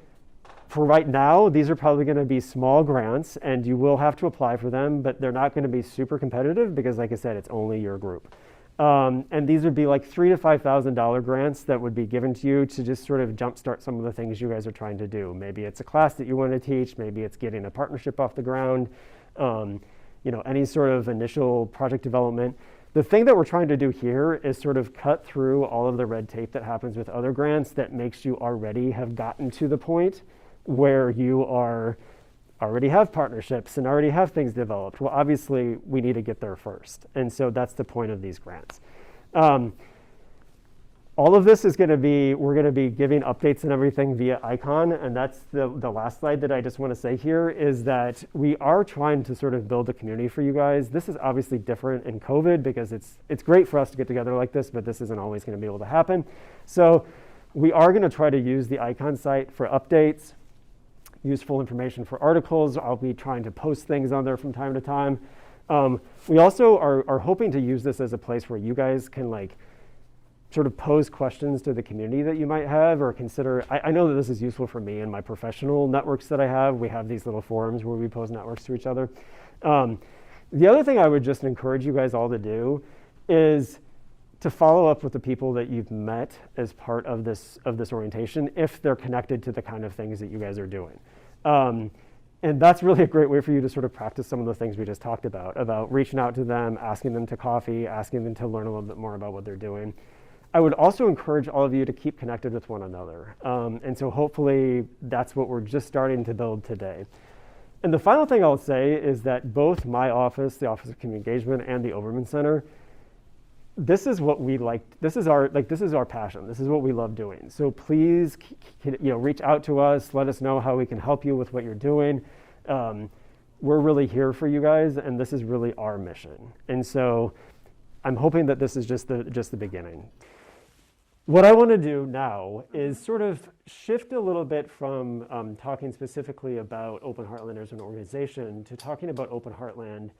for right now, these are probably going to be small grants, and you will have to apply for them, but they're not going to be super competitive because, like I said, it's only your group. And these would be like $3,000 to $5,000 grants that would be given to you to just sort of jumpstart some of the things you guys are trying to do. Maybe it's a class that you want to teach. Maybe it's getting a partnership off the ground. Any sort of initial project development. The thing that we're trying to do here is sort of cut through all of the red tape that happens with other grants that makes you already have gotten to the point where you already have partnerships and already have things developed. Well, obviously, we need to get there first. And so that's the point of these grants. All of this is going to be, we're going to be giving updates and everything via Icon. And that's the last slide that I just want to say here, is that we are trying to sort of build a community for you guys. This is obviously different in COVID because it's great for us to get together like this, but this isn't always going to be able to happen. So we are going to try to use the Icon site for updates, useful information for articles. I'll be trying to post things on there from time to time. We also are hoping to use this as a place where you guys can sort of pose questions to the community that you might have or consider. I know that this is useful for me and my professional networks that I have. We have these little forums where we pose networks to each other. The other thing I would just encourage you guys all to do is to follow up with the people that you've met as part of this orientation, if they're connected to the kind of things that you guys are doing. And that's really a great way for you to sort of practice some of the things we just talked about reaching out to them, asking them to coffee, asking them to learn a little bit more about what they're doing. I would also encourage all of you to keep connected with one another. And so hopefully that's what we're just starting to build today. And the final thing I'll say is that both my office, the Office of Community Engagement, and the Obermann Center, this is what we like. This is our passion. This is what we love doing. So please, reach out to us. Let us know how we can help you with what you're doing. We're really here for you guys, and this is really our mission. And so I'm hoping that this is just the beginning. What I want to do now is sort of shift a little bit from talking specifically about Open Heartland as an organization to talking about Open Heartland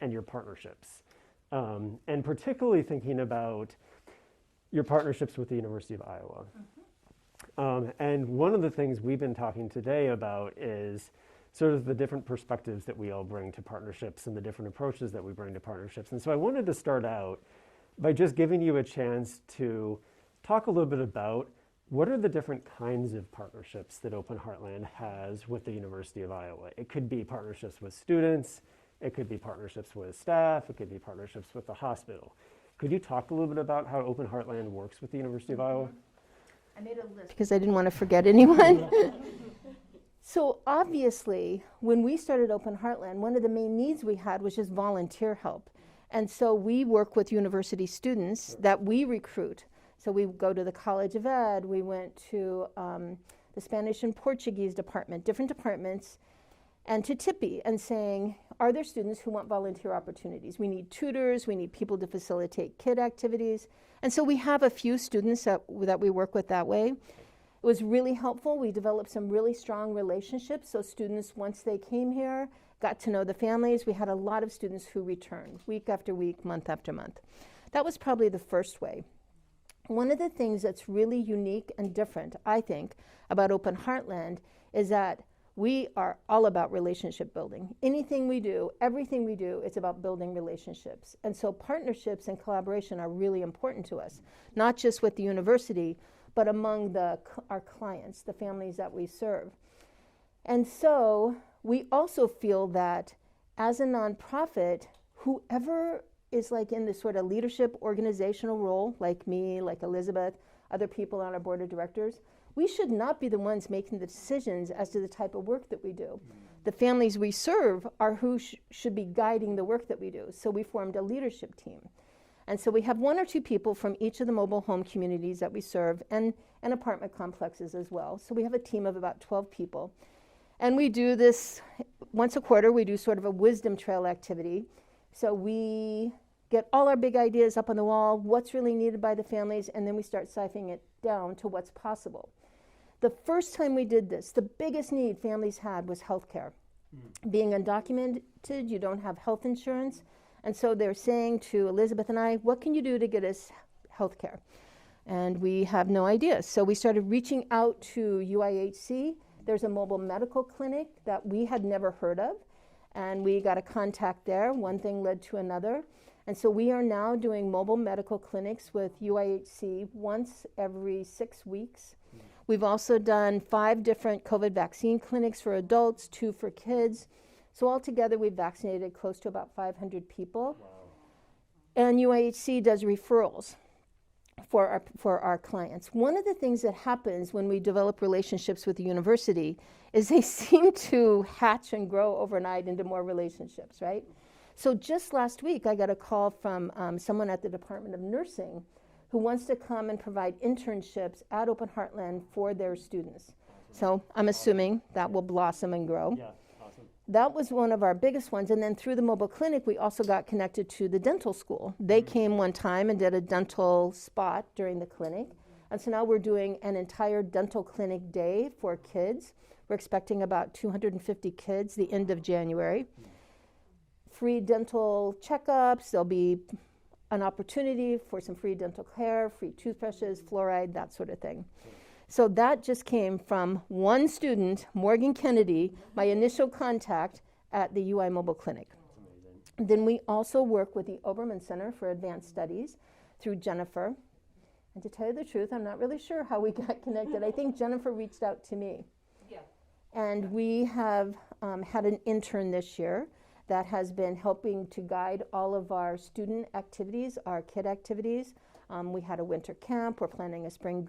and your partnerships. And particularly thinking about your partnerships with the University of Iowa. And one of the things we've been talking today about is sort of the different perspectives that we all bring to partnerships and the different approaches that we bring to partnerships. And so I wanted to start out by just giving you a chance to talk a little bit about what are the different kinds of partnerships that Open Heartland has with the University of Iowa. It could be partnerships with students, it could be partnerships with staff, it could be partnerships with the hospital. Could you talk a little bit about how Open Heartland works with the University of Iowa? I made a list because I didn't want to forget anyone. So obviously, when we started Open Heartland, one of the main needs we had was just volunteer help. And so we work with university students that we recruit. So we go to the College of Ed, we went to the Spanish and Portuguese department, different departments, and to Tippy and saying, are there students who want volunteer opportunities? We need tutors, we need people to facilitate kid activities. And so we have a few students that we work with that way. It was really helpful. We developed some really strong relationships. So students, once they came here, got to know the families. We had a lot of students who returned week after week, month after month. That was probably the first way. One of the things that's really unique and different, I think, about Open Heartland is that we are all about relationship building. Anything we do, everything we do, it's about building relationships. And so partnerships and collaboration are really important to us, not just with the university, but among our clients, the families that we serve. And so we also feel that as a nonprofit, whoever is like in this sort of leadership organizational role, like me, like Elizabeth, other people on our board of directors, we should not be the ones making the decisions as to the type of work that we do. The families we serve are who should be guiding the work that we do. So we formed a leadership team. And so we have one or two people from each of the mobile home communities that we serve and apartment complexes as well. So we have a team of about 12 people. And we do this once a quarter. We do sort of a wisdom trail activity. So we get all our big ideas up on the wall, what's really needed by the families, and then we start siphoning it down to what's possible. The first time we did this, the biggest need families had was healthcare. Being undocumented, you don't have health insurance. And so they're saying to Elizabeth and I, what can you do to get us health care? And we have no idea. So we started reaching out to UIHC. There's a mobile medical clinic that we had never heard of. And we got a contact there. One thing led to another. And so we are now doing mobile medical clinics with UIHC once every 6 weeks. We've also done 5 different COVID vaccine clinics for adults, 2 for kids. So altogether, we've vaccinated close to about 500 people. Wow. And UIHC does referrals for our clients. One of the things that happens when we develop relationships with the university is they seem to hatch and grow overnight into more relationships, right? So just last week, I got a call from someone at the Department of Nursing who wants to come and provide internships at Open Heartland for their students. So I'm assuming that will blossom and grow. Yeah, awesome. That was one of our biggest ones. And then through the mobile clinic, we also got connected to the dental school. They came one time and did a dental spot during the clinic. And so now we're doing an entire dental clinic day for kids. We're expecting about 250 kids the end of January. Free dental checkups. There'll be an opportunity for some free dental care, free toothbrushes, fluoride, that sort of thing. So that just came from one student, Morgan Kennedy, my initial contact at the UI Mobile Clinic. Then we also work with the Obermann Center for Advanced Studies through Jennifer. And to tell you the truth, I'm not really sure how we got connected. I think Jennifer reached out to me. Yeah. And we have had an intern this year that has been helping to guide all of our student activities, our kid activities. We had a winter camp. We're planning a spring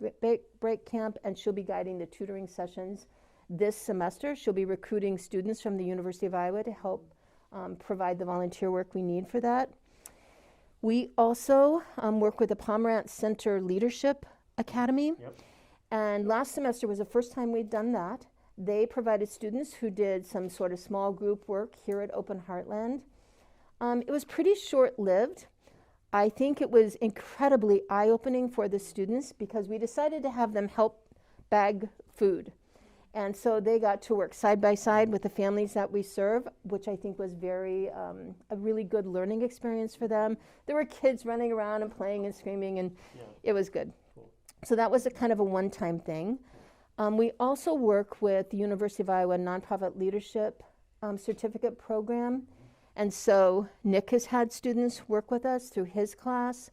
break camp, and she'll be guiding the tutoring sessions this semester. She'll be recruiting students from the University of Iowa to help provide the volunteer work we need for that. We also work with the Pomerantz Center Leadership Academy. Yep. And last semester was the first time we'd done that. They provided students who did some sort of small group work here at Open Heartland. It was pretty short-lived. I think it was incredibly eye-opening for the students because we decided to have them help bag food. And so they got to work side by side with the families that we serve, which I think was a really good learning experience for them. There were kids running around and playing and screaming, and it was good. Cool. So that was a kind of a one-time thing. We also work with the University of Iowa Nonprofit Leadership Certificate Program. And so Nick has had students work with us through his class.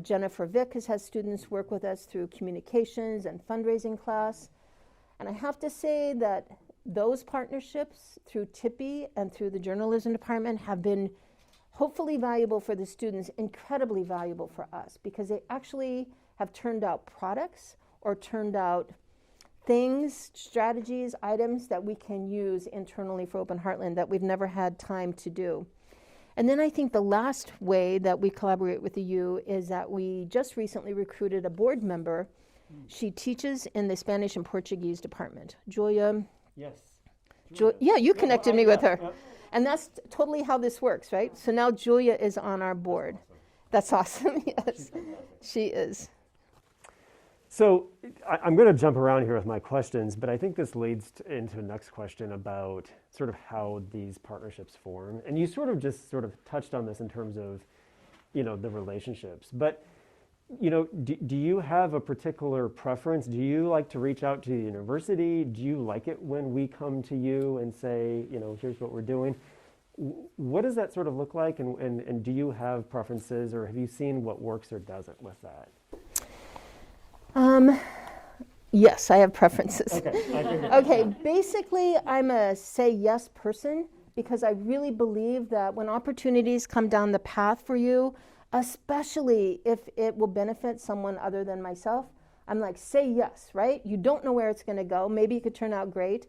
Jennifer Vick has had students work with us through communications and fundraising class. And I have to say that those partnerships through Tippy and through the journalism department have been hopefully valuable for the students, incredibly valuable for us, because they actually have turned out products or turned out things, strategies, items that we can use internally for Open Heartland that we've never had time to do. And then I think the last way that we collaborate with the U is that we just recently recruited a board member. She teaches in the Spanish and Portuguese department. Julia. Yes. Yeah, you connected me with her. And that's totally how this works, right? So now Julia is on our board. That's awesome, yes. She is. So I'm going to jump around here with my questions, but I think this leads into the next question about sort of how these partnerships form. And you sort of just sort of touched on this in terms of, the relationships. But, do you have a particular preference? Do you like to reach out to the university? Do you like it when we come to you and say, here's what we're doing? What does that sort of look like? And do you have preferences, or have you seen what works or doesn't with that? Yes, I have preferences. Okay. Okay, basically, I'm a say yes person because I really believe that when opportunities come down the path for you, especially if it will benefit someone other than myself, I'm like, say yes, right? You don't know where it's going to go. Maybe it could turn out great.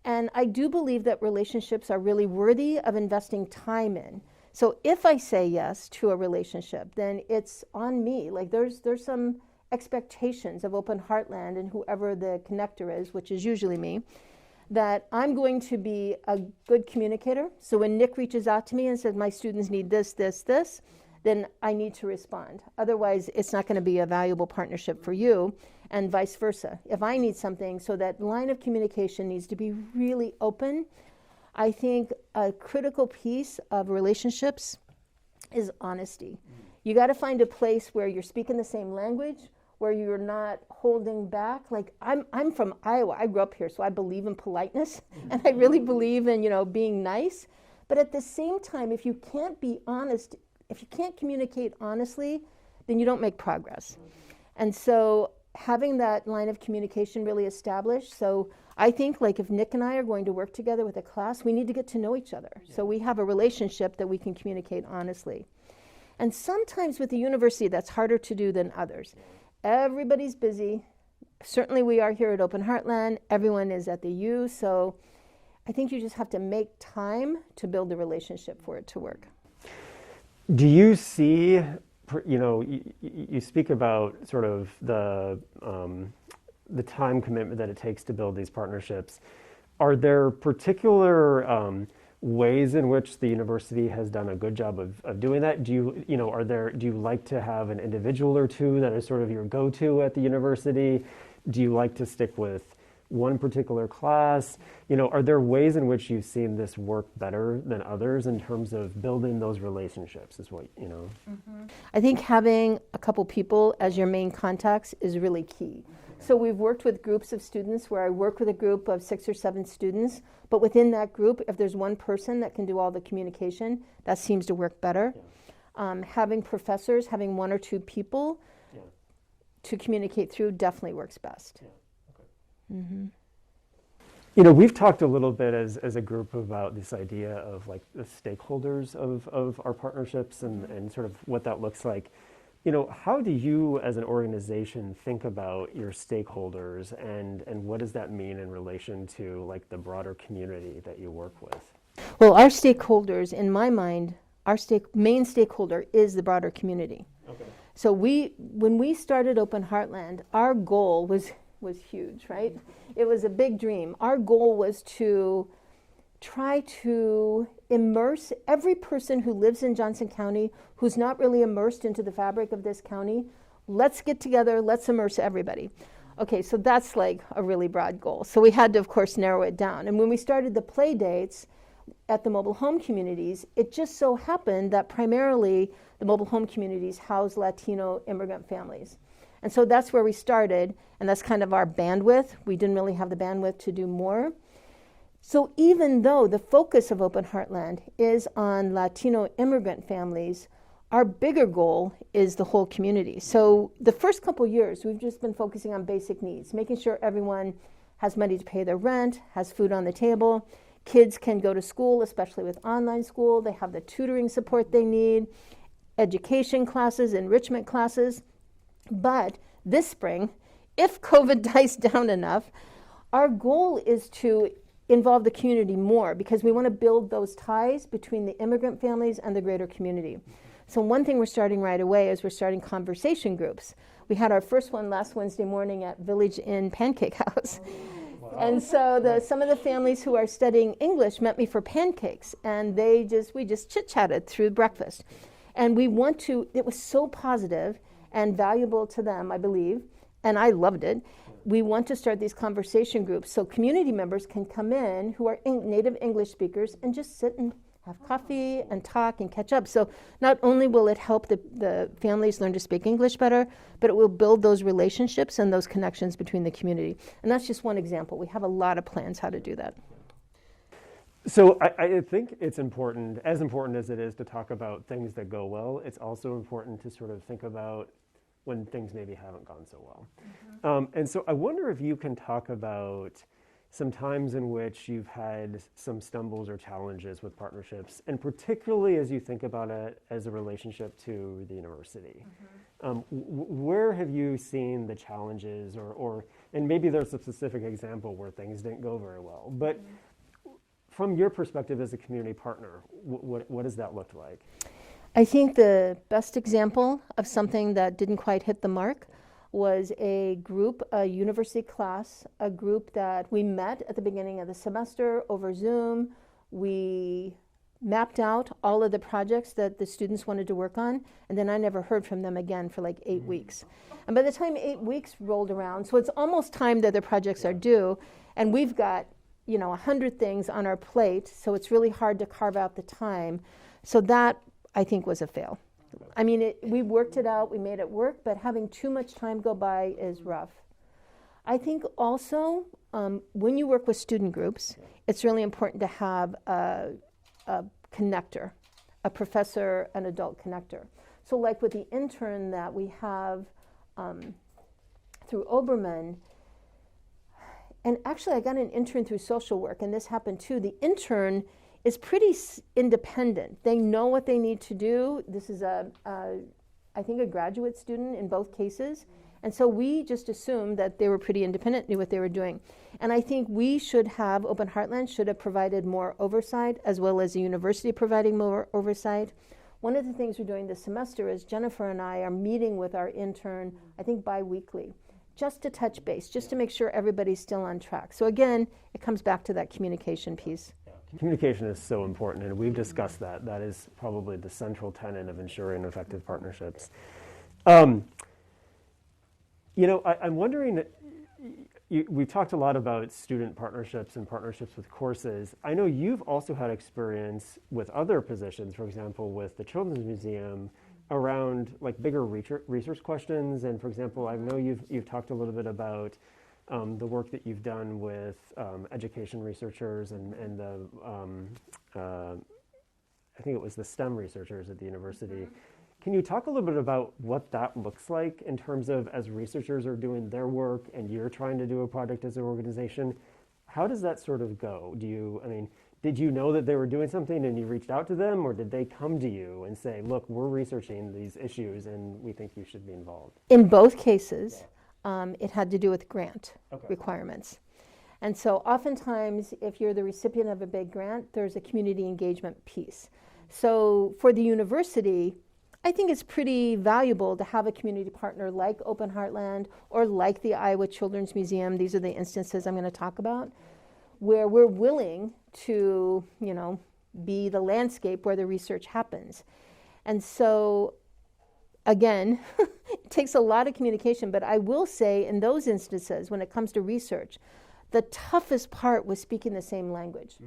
And I do believe that relationships are really worthy of investing time in. So if I say yes to a relationship, then it's on me. Like there's some expectations of Open Heartland and whoever the connector is, which is usually me, that I'm going to be a good communicator. So when Nick reaches out to me and says, my students need this, this, this, then I need to respond. Otherwise, it's not going to be a valuable partnership for you, and vice versa. If I need something, so that line of communication needs to be really open. I think a critical piece of relationships is honesty. You got to find a place where you're speaking the same language, where you're not holding back. Like I'm from Iowa. I grew up here, so I believe in politeness, and I really believe in being nice. But at the same time, if you can't be honest, if you can't communicate honestly, then you don't make progress. And so having that line of communication really established. So I think like if Nick and I are going to work together with a class, we need to get to know each other. So we have a relationship that we can communicate honestly. And sometimes with the university, that's harder to do than others. Everybody's busy. Certainly we are here at Open Heartland. Everyone is at the U. So I think you just have to make time to build the relationship for it to work. Do you see, you speak about sort of the time commitment that it takes to build these partnerships. Are there particular ways in which the university has done a good job of doing that? Do you like to have an individual or two that are sort of your go-to at the university? Do you like to stick with one particular class? Are there ways in which you've seen this work better than others in terms of building those relationships is what, Mm-hmm. I think having a couple people as your main contacts is really key. So we've worked with groups of students where I work with a group of 6 or 7 students, but within that group, if there's one person that can do all the communication, that seems to work better. Yeah. Having professors, having 1 or 2 people to communicate through definitely works best. Yeah. Mm-hmm. We've talked a little bit as a group about this idea of like the stakeholders of our partnerships and sort of what that looks like. How do you as an organization think about your stakeholders and what does that mean in relation to like the broader community that you work with? Well, our stakeholders, in my mind, our main stakeholder is the broader community. Okay. So when we started Open Heartland, our goal was huge, right? It was a big dream. Our goal was to try to immerse every person who lives in Johnson County who's not really immersed into the fabric of this county. Let's get together, let's immerse everybody. Okay, so that's like a really broad goal. So we had to, of course, narrow it down. And when we started the play dates at the mobile home communities, it just so happened that primarily the mobile home communities house Latino immigrant families. And so that's where we started, and that's kind of our bandwidth. We didn't really have the bandwidth to do more. So even though the focus of Open Heartland is on Latino immigrant families, our bigger goal is the whole community. So the first couple years, we've just been focusing on basic needs, making sure everyone has money to pay their rent, has food on the table, Kids can go to school, especially with online school. They have the tutoring support they need, education classes, enrichment classes. But this spring, if COVID dies down enough, our goal is to involve the community more because we want to build those ties between the immigrant families and the greater community. So one thing we're starting right away is we're starting conversation groups. We had our first one last Wednesday morning at Village Inn Pancake House. Wow. And so some of the families who are studying English met me for pancakes, and we just chit-chatted through breakfast. And it was so positive and valuable to them, I believe, and I loved it. We want to start these conversation groups so community members can come in who are native English speakers and just sit and have coffee and talk and catch up. So not only will it help the families learn to speak English better, but it will build those relationships and those connections between the community. And that's just one example. We have a lot of plans how to do that. So I think it's important as it is to talk about things that go well, it's also important to sort of think about when things maybe haven't gone so well. Mm-hmm. And so I wonder if you can talk about some times in which you've had some stumbles or challenges with partnerships, and particularly as you think about it as a relationship to the university. Mm-hmm. Where have you seen the challenges and maybe there's a specific example where things didn't go very well, but from your perspective as a community partner, what does that look like? I think the best example of something that didn't quite hit the mark was a university class, a group that we met at the beginning of the semester over Zoom. We mapped out all of the projects that the students wanted to work on, and then I never heard from them again for like 8 weeks. And by the time 8 weeks rolled around, so it's almost time that the projects are due, and we've got 100 things on our plate, so it's really hard to carve out the time. So that, I think, was a fail. I mean, we worked it out, we made it work, but having too much time go by is rough. I think also, when you work with student groups, it's really important to have a connector, a professor, an adult connector. So like with the intern that we have through Obermann, and actually I got an intern through social work, and this happened too. The intern is pretty independent. They know what they need to do. This is I think a graduate student in both cases. And so we just assumed that they were pretty independent, knew what they were doing. And I think Open Heartland should have provided more oversight, as well as the university providing more oversight. One of the things we're doing this semester is Jennifer and I are meeting with our intern, I think bi-weekly, just to touch base, just to make sure everybody's still on track. So again, it comes back to that communication piece. Communication is so important, and we've discussed that. That is probably the central tenet of ensuring effective partnerships. I'm wondering, we've talked a lot about student partnerships and partnerships with courses. I know you've also had experience with other positions, for example, with the Children's Museum, around like bigger research questions. And for example, I know you've talked a little bit about the work that you've done with education researchers and the, I think it was the STEM researchers at the university. Mm-hmm. Can you talk a little bit about what that looks like in terms of as researchers are doing their work and you're trying to do a project as an organization? How does that sort of go? Did you know that they were doing something and you reached out to them, or did they come to you and say, look, we're researching these issues and we think you should be involved? In both cases, it had to do with grant requirements. And so oftentimes, if you're the recipient of a big grant, there's a community engagement piece. So for the university, I think it's pretty valuable to have a community partner like Open Heartland or like the Iowa Children's Museum. These are the instances I'm going to talk about, where we're willing to, be the landscape where the research happens. And so again, it takes a lot of communication, but I will say in those instances, when it comes to research, the toughest part was speaking the same language.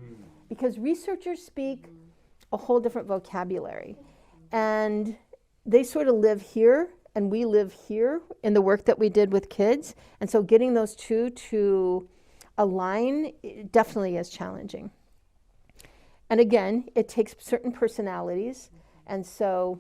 Because researchers speak a whole different vocabulary. And they sort of live here, and we live here in the work that we did with kids. And so getting those two to align definitely is challenging. And again, it takes certain personalities. And so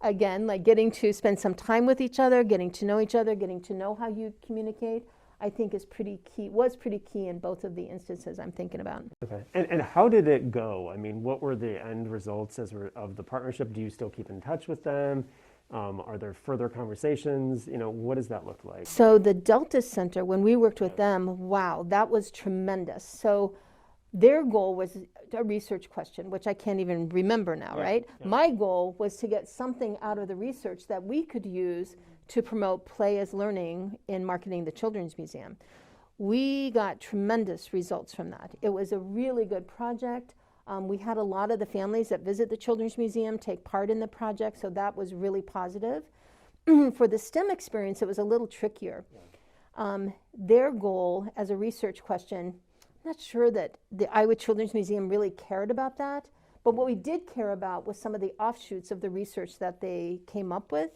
again, like getting to spend some time with each other, getting to know each other, getting to know how you communicate. I think is pretty key, was pretty key in both of the instances I'm thinking about. Okay. And how did it go? I mean, what were the end results of the partnership? Do you still keep in touch with them? Are there further conversations? What does that look like? So the Delta Center, when we worked with them, wow, that was tremendous. So their goal was a research question, which I can't even remember now, right? Yeah. My goal was to get something out of the research that we could use to promote play as learning in marketing the Children's Museum. We got tremendous results from that. It was a really good project. We had a lot of the families that visit the Children's Museum take part in the project, so that was really positive. For the STEM experience, it was a little trickier. Their goal as a research question, I'm not sure that the Iowa Children's Museum really cared about that, but what we did care about was some of the offshoots of the research that they came up with.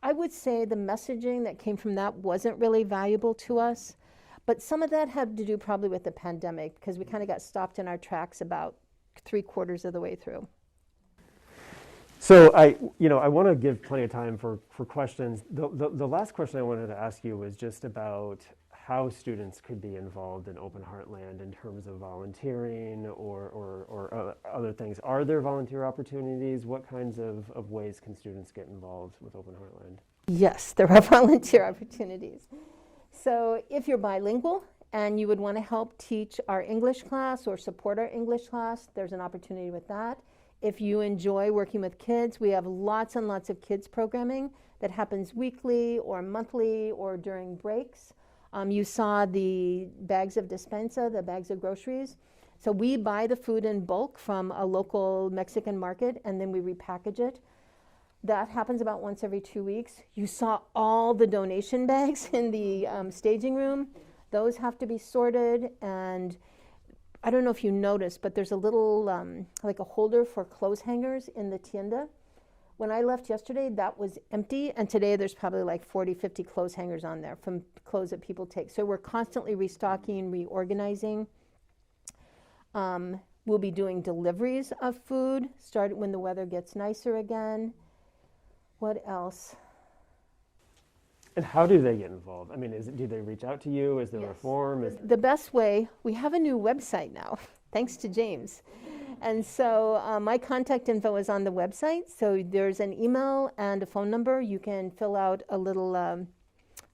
I would say the messaging that came from that wasn't really valuable to us, but some of that had to do probably with the pandemic, because we kind of got stopped in our tracks about 3/4 of the way through. So I want to give plenty of time for questions. The last question I wanted to ask you was just about how students could be involved in Open Heartland in terms of volunteering or other things. Are there volunteer opportunities? What kinds of ways can students get involved with Open Heartland? Yes, there are volunteer opportunities. So if you're bilingual and you would want to help teach our English class or support our English class, there's an opportunity with that. If you enjoy working with kids, we have lots and lots of kids programming that happens weekly or monthly or during breaks. You saw the bags of despensa, the bags of groceries. So we buy the food in bulk from a local Mexican market and then we repackage it. That happens about once every 2 weeks. You saw all the donation bags in the staging room. Those have to be sorted, and I don't know if you noticed, but there's a little like a holder for clothes hangers in the tienda. When I left yesterday, that was empty, and today there's probably like 40, 50 clothes hangers on there from clothes that people take. So we're constantly restocking, reorganizing. We'll be doing deliveries of food, start when the weather gets nicer again. What else? And how do they get involved? I mean, do they reach out to you? Is there a form? The best way, we have a new website now, thanks to James. And so my contact info is on the website. So there's an email and a phone number. You can fill out a little,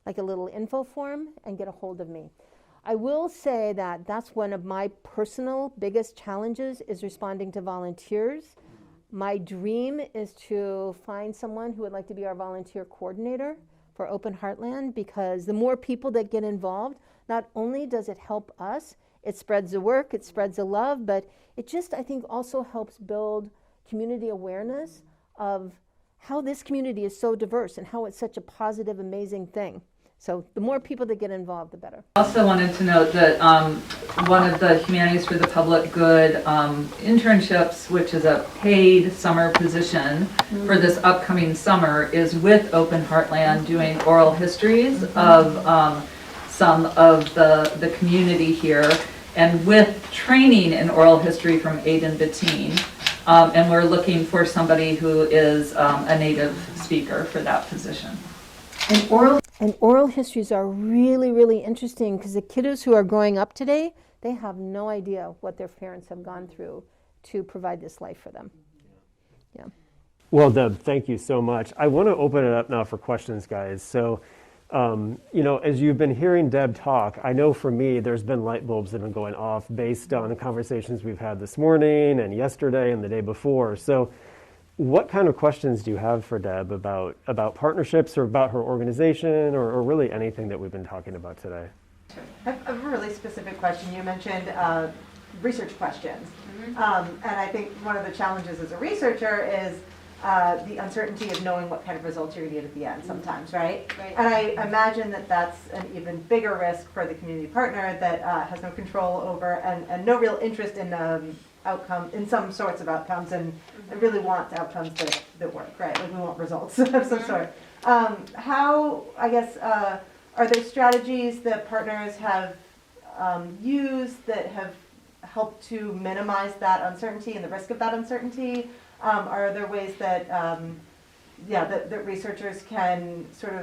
like a little info form and get a hold of me. I will say that that's one of my personal biggest challenges is responding to volunteers. My dream is to find someone who would like to be our volunteer coordinator for Open Heartland, because the more people that get involved, not only does it help us, it spreads the work, it spreads the love, but it just, I think, also helps build community awareness of how this community is so diverse and how it's such a positive, amazing thing. So the more people that get involved, the better. I also wanted to note that one of the Humanities for the Public Good internships, which is a paid summer position for this upcoming summer, is with Open Heartland doing oral histories of some of the community here, and with training in oral history from Aidan Bettine. And we're looking for somebody who is a native speaker for that position. And oral histories are really, really interesting, because the kiddos who are growing up today, they have no idea what their parents have gone through to provide this life for them. Yeah. Well, Deb, thank you so much. I want to open it up now for questions, guys. So, as you've been hearing Deb talk, I know for me, there's been light bulbs that have been going off based on the conversations we've had this morning and yesterday and the day before. So what kind of questions do you have for Deb about partnerships or about her organization or really anything that we've been talking about today? I have a really specific question. You mentioned research questions. And I think one of the challenges as a researcher is the uncertainty of knowing what kind of results you're going to get at the end sometimes, right? And I imagine that that's an even bigger risk for the community partner that has no control over and no real interest in outcome, in some sorts of outcomes, and really wants outcomes that work, right? Like we want results of some sort. How, I guess, are there strategies that partners have used that have helped to minimize that uncertainty and the risk of that uncertainty? Are there ways that, that researchers can sort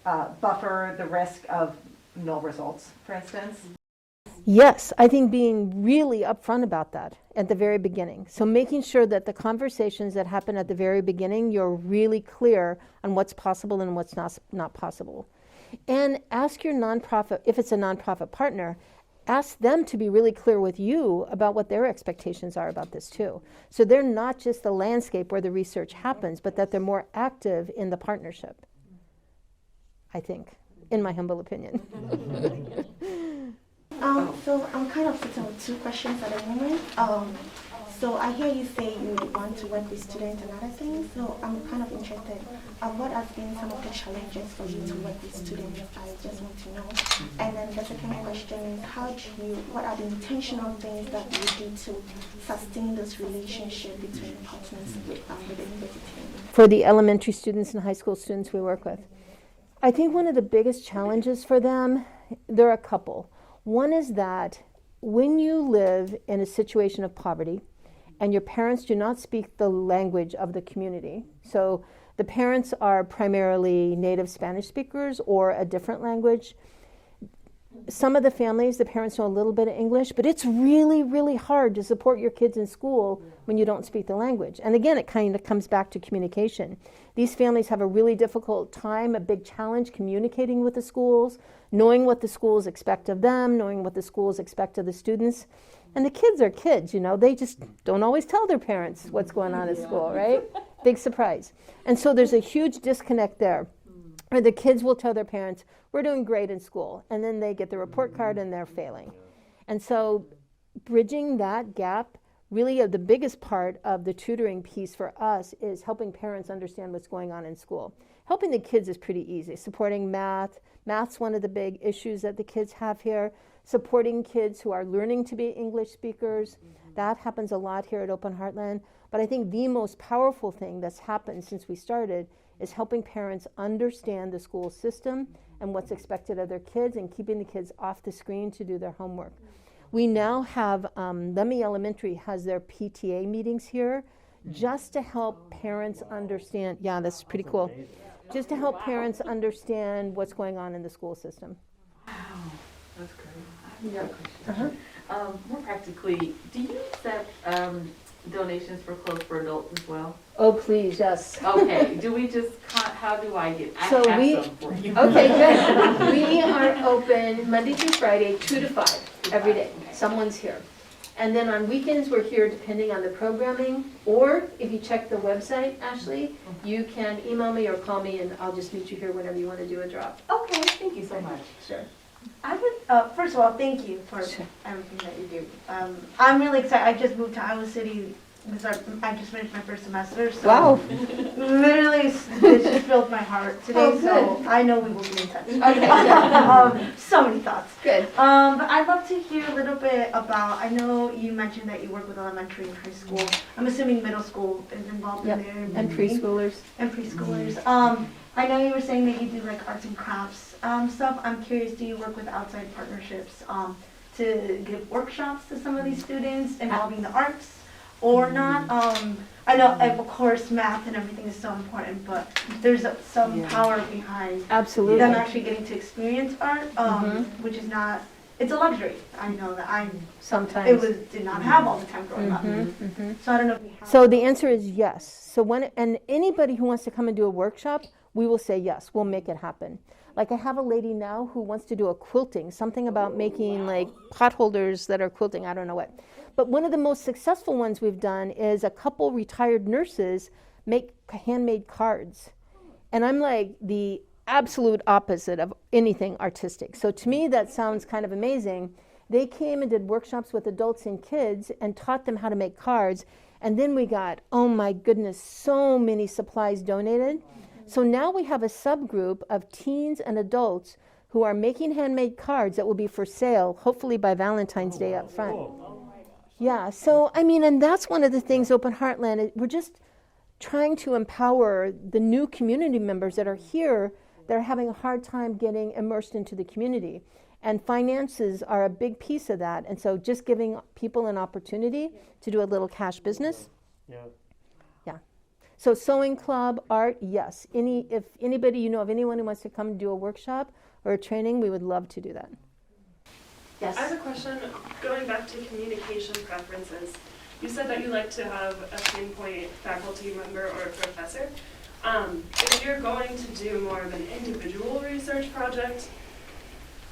of buffer the risk of no results, for instance? Yes, I think being really upfront about that at the very beginning. So making sure that the conversations that happen at the very beginning, you're really clear on what's possible and what's not possible. And ask your nonprofit, if it's a nonprofit partner, ask them to be really clear with you about what their expectations are about this too. So they're not just the landscape where the research happens, but that they're more active in the partnership, I think, in my humble opinion. So I'm kind of sitting with two questions at the moment. So I hear you say you want to work with students and other things. So I'm kind of interested. What has been some of the challenges for you to work with students? I just want to know. And then the second question is, what are the intentional things that you do to sustain this relationship between partners with the university? For the elementary students and high school students we work with, I think one of the biggest challenges for them, there are a couple. One is that when you live in a situation of poverty and your parents do not speak the language of the community, so the parents are primarily native Spanish speakers or a different language. Some of the families, the parents know a little bit of English, but it's really, really hard to support your kids in school when you don't speak the language. And again, it kind of comes back to communication. These families have a really difficult time, a big challenge communicating with the schools, knowing what the schools expect of them, knowing what the schools expect of the students. And the kids are kids, you know, they just don't always tell their parents what's going on at school, right? Big surprise. And so there's a huge disconnect there. Or the kids will tell their parents, we're doing great in school. And then they get the report card and they're failing. And so bridging that gap, really the biggest part of the tutoring piece for us is helping parents understand what's going on in school. Helping the kids is pretty easy. Supporting math. Math's one of the big issues that the kids have here. Supporting kids who are learning to be English speakers. That happens a lot here at Open Heartland. But I think the most powerful thing that's happened since we started is helping parents understand the school system and what's expected of their kids and keeping the kids off the screen to do their homework. We now have, Lemmy Elementary has their PTA meetings here just to help parents understand, yeah, that's pretty cool, just to help parents understand what's going on in the school system. Wow, that's great. I have a question. More practically, do you accept donations for clothes for adults as well? Oh, please, yes. Okay, do we just, how do I get, I So have we- some for you. Okay, good. We are open Monday through Friday, 2 to 5, every day. Someone's here. And then on weekends, we're here depending on the programming. Or if you check the website, Ashley, you can email me or call me and I'll just meet you here whenever you want to do a drop. Okay, thank you so much. Sure. I would, first of all, thank you for everything that you do. I'm really excited. I just moved to Iowa City because I just finished my first semester. So Wow. literally, it just filled my heart today. Oh, so good. I know we will be in touch. Okay. So many thoughts. Good. But I'd love to hear a little bit about, I know you mentioned that you work with elementary and high school. I'm assuming middle school is involved Yep. in there. And preschoolers. And preschoolers. I know you were saying that you do like arts and crafts stuff. I'm curious, do you work with outside partnerships to give workshops to some of these students involving the arts or not? I know, of course, math and everything is so important, but there's some power behind Absolutely. them actually getting to experience art, which is not, it's a luxury. I know that Sometimes. did not have all the time growing up. So I don't know if you have. So the answer is yes. So and anybody who wants to come and do a workshop, we will say yes, we'll make it happen. Like I have a lady now who wants to do a quilting, something about making like pot holders that are quilting, I don't know what. But one of the most successful ones we've done is a couple retired nurses make handmade cards. And I'm like the absolute opposite of anything artistic. So to me that sounds kind of amazing. They came and did workshops with adults and kids and taught them how to make cards. And then we got, oh my goodness, so many supplies donated. So now we have a subgroup of teens and adults who are making handmade cards that will be for sale, hopefully by Valentine's Day up front. Yeah, so I mean, and that's one of the things Open Heartland, we're just trying to empower the new community members that are here that are having a hard time getting immersed into the community. And finances are a big piece of that. And so just giving people an opportunity to do a little cash business. Yeah. So sewing club, art, yes. If anybody, you know of anyone who wants to come do a workshop or a training, we would love to do that. Yes. I have a question going back to communication preferences. You said that you like to have a pinpoint faculty member or a professor. If you're going to do more of an individual research project,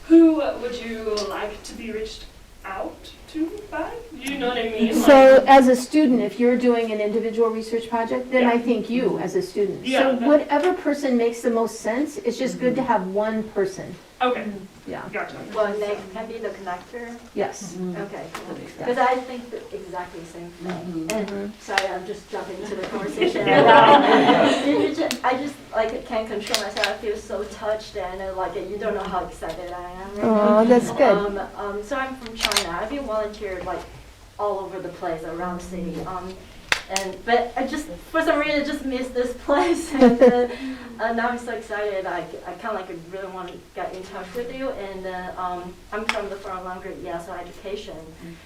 who would you like to be reached out to by? You know what I mean? So as a student, if you're doing an individual research project, then I think you as a student. Yeah, So that- whatever person makes the most sense, it's just good to have one person. Okay, Yeah. gotcha. Well, they can be the connector. Yes. Okay, because I think that exactly the same thing. And sorry, I'm just jumping into the conversation. I just like can't control myself. I feel so touched, and like you don't know how excited I am. Right now. Oh, that's good. So I'm from China. I've been volunteered like all over the place around the city. But I just, for some reason, just missed this place. And now I'm so excited. I kind of like really want to get in touch with you. And I'm from the foreign language ESL education.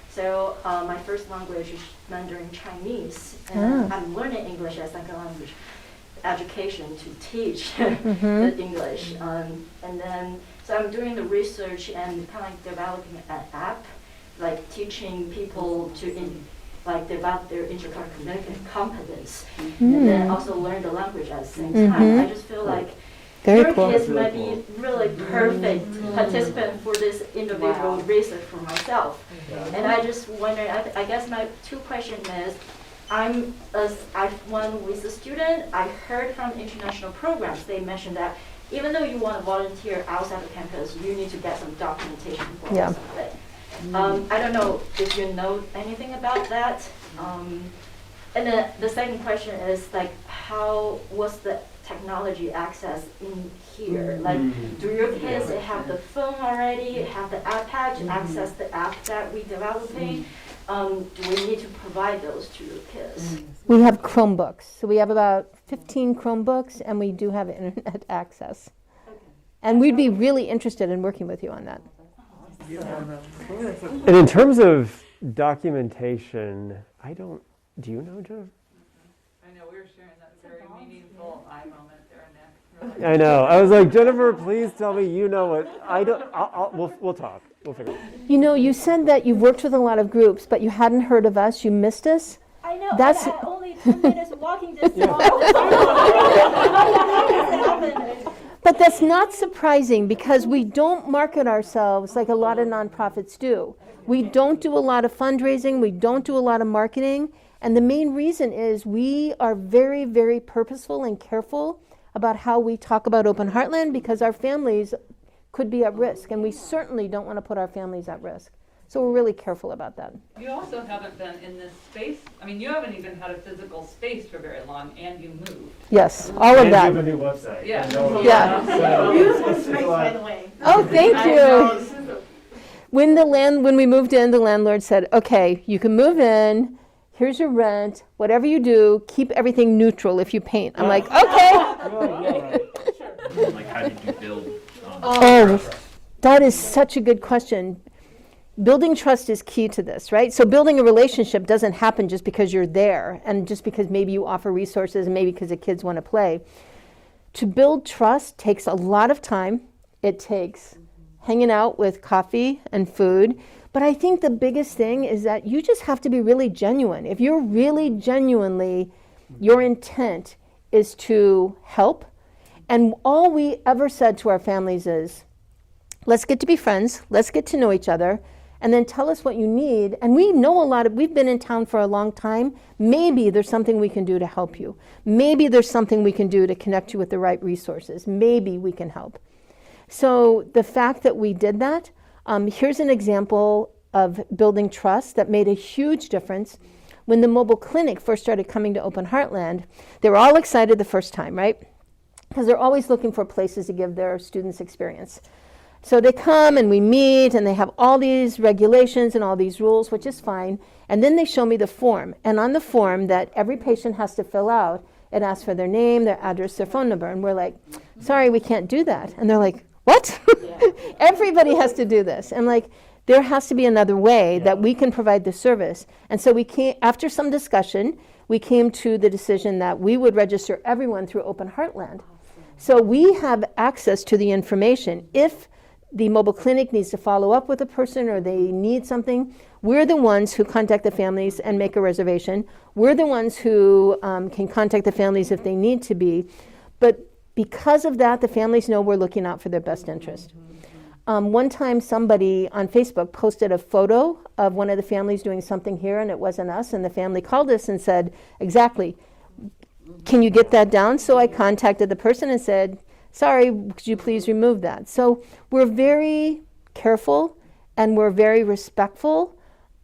So my first language is Mandarin Chinese. And I'm learning English as second language education to teach the English. And then, so I'm doing the research and kind of like developing an app, like teaching people to develop their intercultural communication competence, and then also learn the language at the same time. I just feel like Very your cool. kids might be really perfect participant for this individual research for myself. And I just wonder, I guess my two questions is, I've one with a student, I heard from international programs, they mentioned that even though you want to volunteer outside the campus, you need to get some documentation for something. I don't know if you know anything about that. And then the second question is like, how was the technology access in here? Like, do your kids have the phone already, have the iPad to access the app that we're developing? Do we need to provide those to your kids? We have Chromebooks. So we have about 15 Chromebooks, and we do have internet access. And we'd be really interested in working with you on that. And in terms of documentation, do you know, Joe? I know, we were sharing that very meaningful eye moment there, Nick. I know. I was like, Jennifer, please tell me you know what. I don't. We'll talk. We'll figure it out. You know, you said that you've worked with a lot of groups, but you hadn't heard of us. You missed us. I know, That's- I had only 10 minutes walking distance. But that's not surprising because we don't market ourselves like a lot of nonprofits do. We don't do a lot of fundraising. We don't do a lot of marketing. And the main reason is we are very, very purposeful and careful about how we talk about Open Heartland because our families could be at risk. And we certainly don't want to put our families at risk. So we're really careful about that. You also haven't been in this space. I mean, you haven't even had a physical space for very long, and you moved. Yes, all of And that. you have a new website. Yeah. Yeah. By the way. Oh, thank you. When we moved in, the landlord said, okay, you can move in, here's your rent, whatever you do, keep everything neutral if you paint. I'm like, okay. Like, how did you build? Oh, that is such a good question. Building trust is key to this, right? So building a relationship doesn't happen just because you're there and just because maybe you offer resources and maybe because the kids want to play. To build trust takes a lot of time. It takes hanging out with coffee and food. But I think the biggest thing is that you just have to be really genuine. If you're really genuinely, your intent is to help. And all we ever said to our families is, let's get to be friends, let's get to know each other, and then tell us what you need. And we know we've been in town for a long time. Maybe there's something we can do to help you. Maybe there's something we can do to connect you with the right resources. Maybe we can help. So the fact that we did that, here's an example of building trust that made a huge difference. When the mobile clinic first started coming to Open Heartland, they were all excited the first time, right? Because they're always looking for places to give their students experience. So they come and we meet and they have all these regulations and all these rules, which is fine. And then they show me the form. And on the form that every patient has to fill out, it asks for their name, their address, their phone number. And we're like, sorry, we can't do that. And they're like, what? Everybody has to do this. And like, there has to be another way that we can provide the service. And so we came, after some discussion, we came to the decision that we would register everyone through Open Heartland. So we have access to the information. If the mobile clinic needs to follow up with a person or they need something, we're the ones who contact the families and make a reservation. We're the ones who can contact the families if they need to be. But because of that, the families know we're looking out for their best interest. One time somebody on Facebook posted a photo of one of the families doing something here, and it wasn't us, and the family called us and said, exactly, can you get that down? So I contacted the person and said, sorry, could you please remove that? So we're very careful and we're very respectful.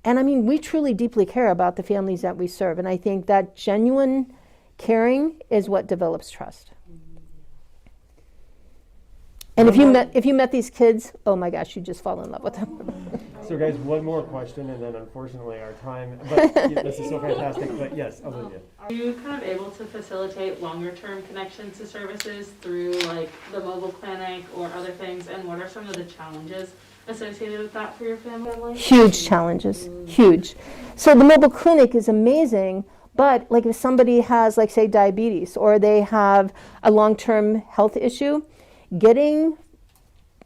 And I mean, we truly deeply care about the families that we serve. And I think that genuine caring is what develops trust. And if you met these kids, oh my gosh, you'd just fall in love with them. So guys, one more question, and then unfortunately our time, but yeah, this is so fantastic, but yes, Olivia. Are you kind of able to facilitate longer term connections to services through like the mobile clinic or other things? And what are some of the challenges associated with that for your family? Huge challenges, huge. So the mobile clinic is amazing, but like if somebody has, like say, diabetes, or they have a long-term health issue, getting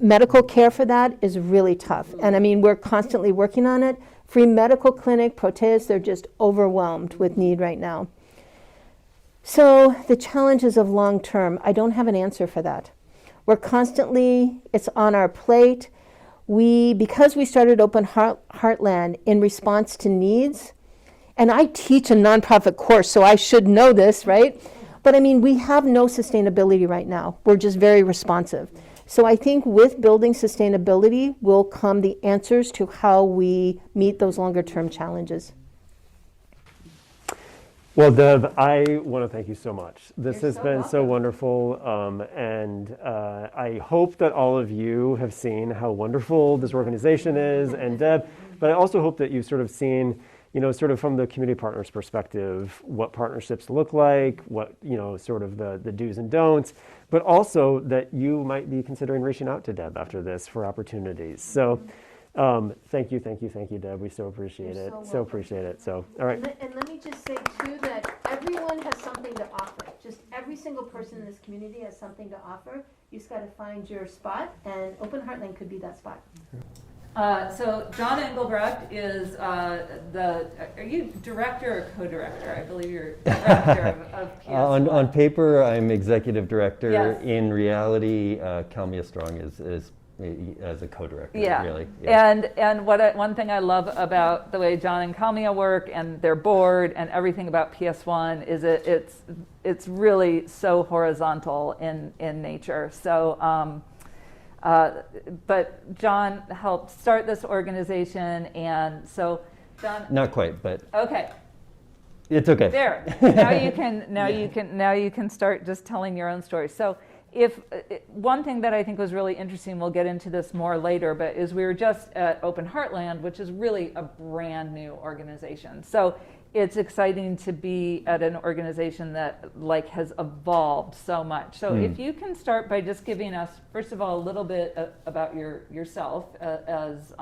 medical care for that is really tough. And I mean, we're constantly working on it. Free medical clinic, Proteus, they're just overwhelmed with need right now. So the challenges of long-term, I don't have an answer for that. We're constantly, it's on our plate. Because we started Open Heartland in response to needs, and I teach a nonprofit course, so I should know this, right? But I mean, we have no sustainability right now. We're just very responsive. So I think with building sustainability will come the answers to how we meet those longer term challenges. Well, Deb, I want to thank you so much. This has been welcome. so wonderful, and I hope that all of you have seen how wonderful this organization is, and Deb, but I also hope that you've sort of seen, you know, sort of from the community partners perspective, what partnerships look like, what, you know, sort of the do's and don'ts, but also that you might be considering reaching out to Deb after this for opportunities. So thank you, Deb. We so appreciate it. So appreciate it. So, all right. And let me just say, too, that everyone has something to offer. Just every single person in this community has something to offer. You just got to find your spot, and Open Heartland could be that spot. So John Engelbrecht is are you director or co-director? I believe you're director of PS1. On paper, I'm executive director. Yes. In reality, Kalmia Strong is as a co-director, Yeah. really. Yeah. And one thing I love about the way John and Kalmia work and their board and everything about PS1 is it's really so horizontal in nature. So. But John helped start this organization, and so John. Not quite, but Okay. it's okay. There. Now you can start just telling your own story. So if one thing that I think was really interesting, we'll get into this more later, but is we were just at Open Heartland, which is really a brand new organization. So it's exciting to be at an organization that like has evolved so much. So if you can start by just giving us, first of all, a little bit about yourself as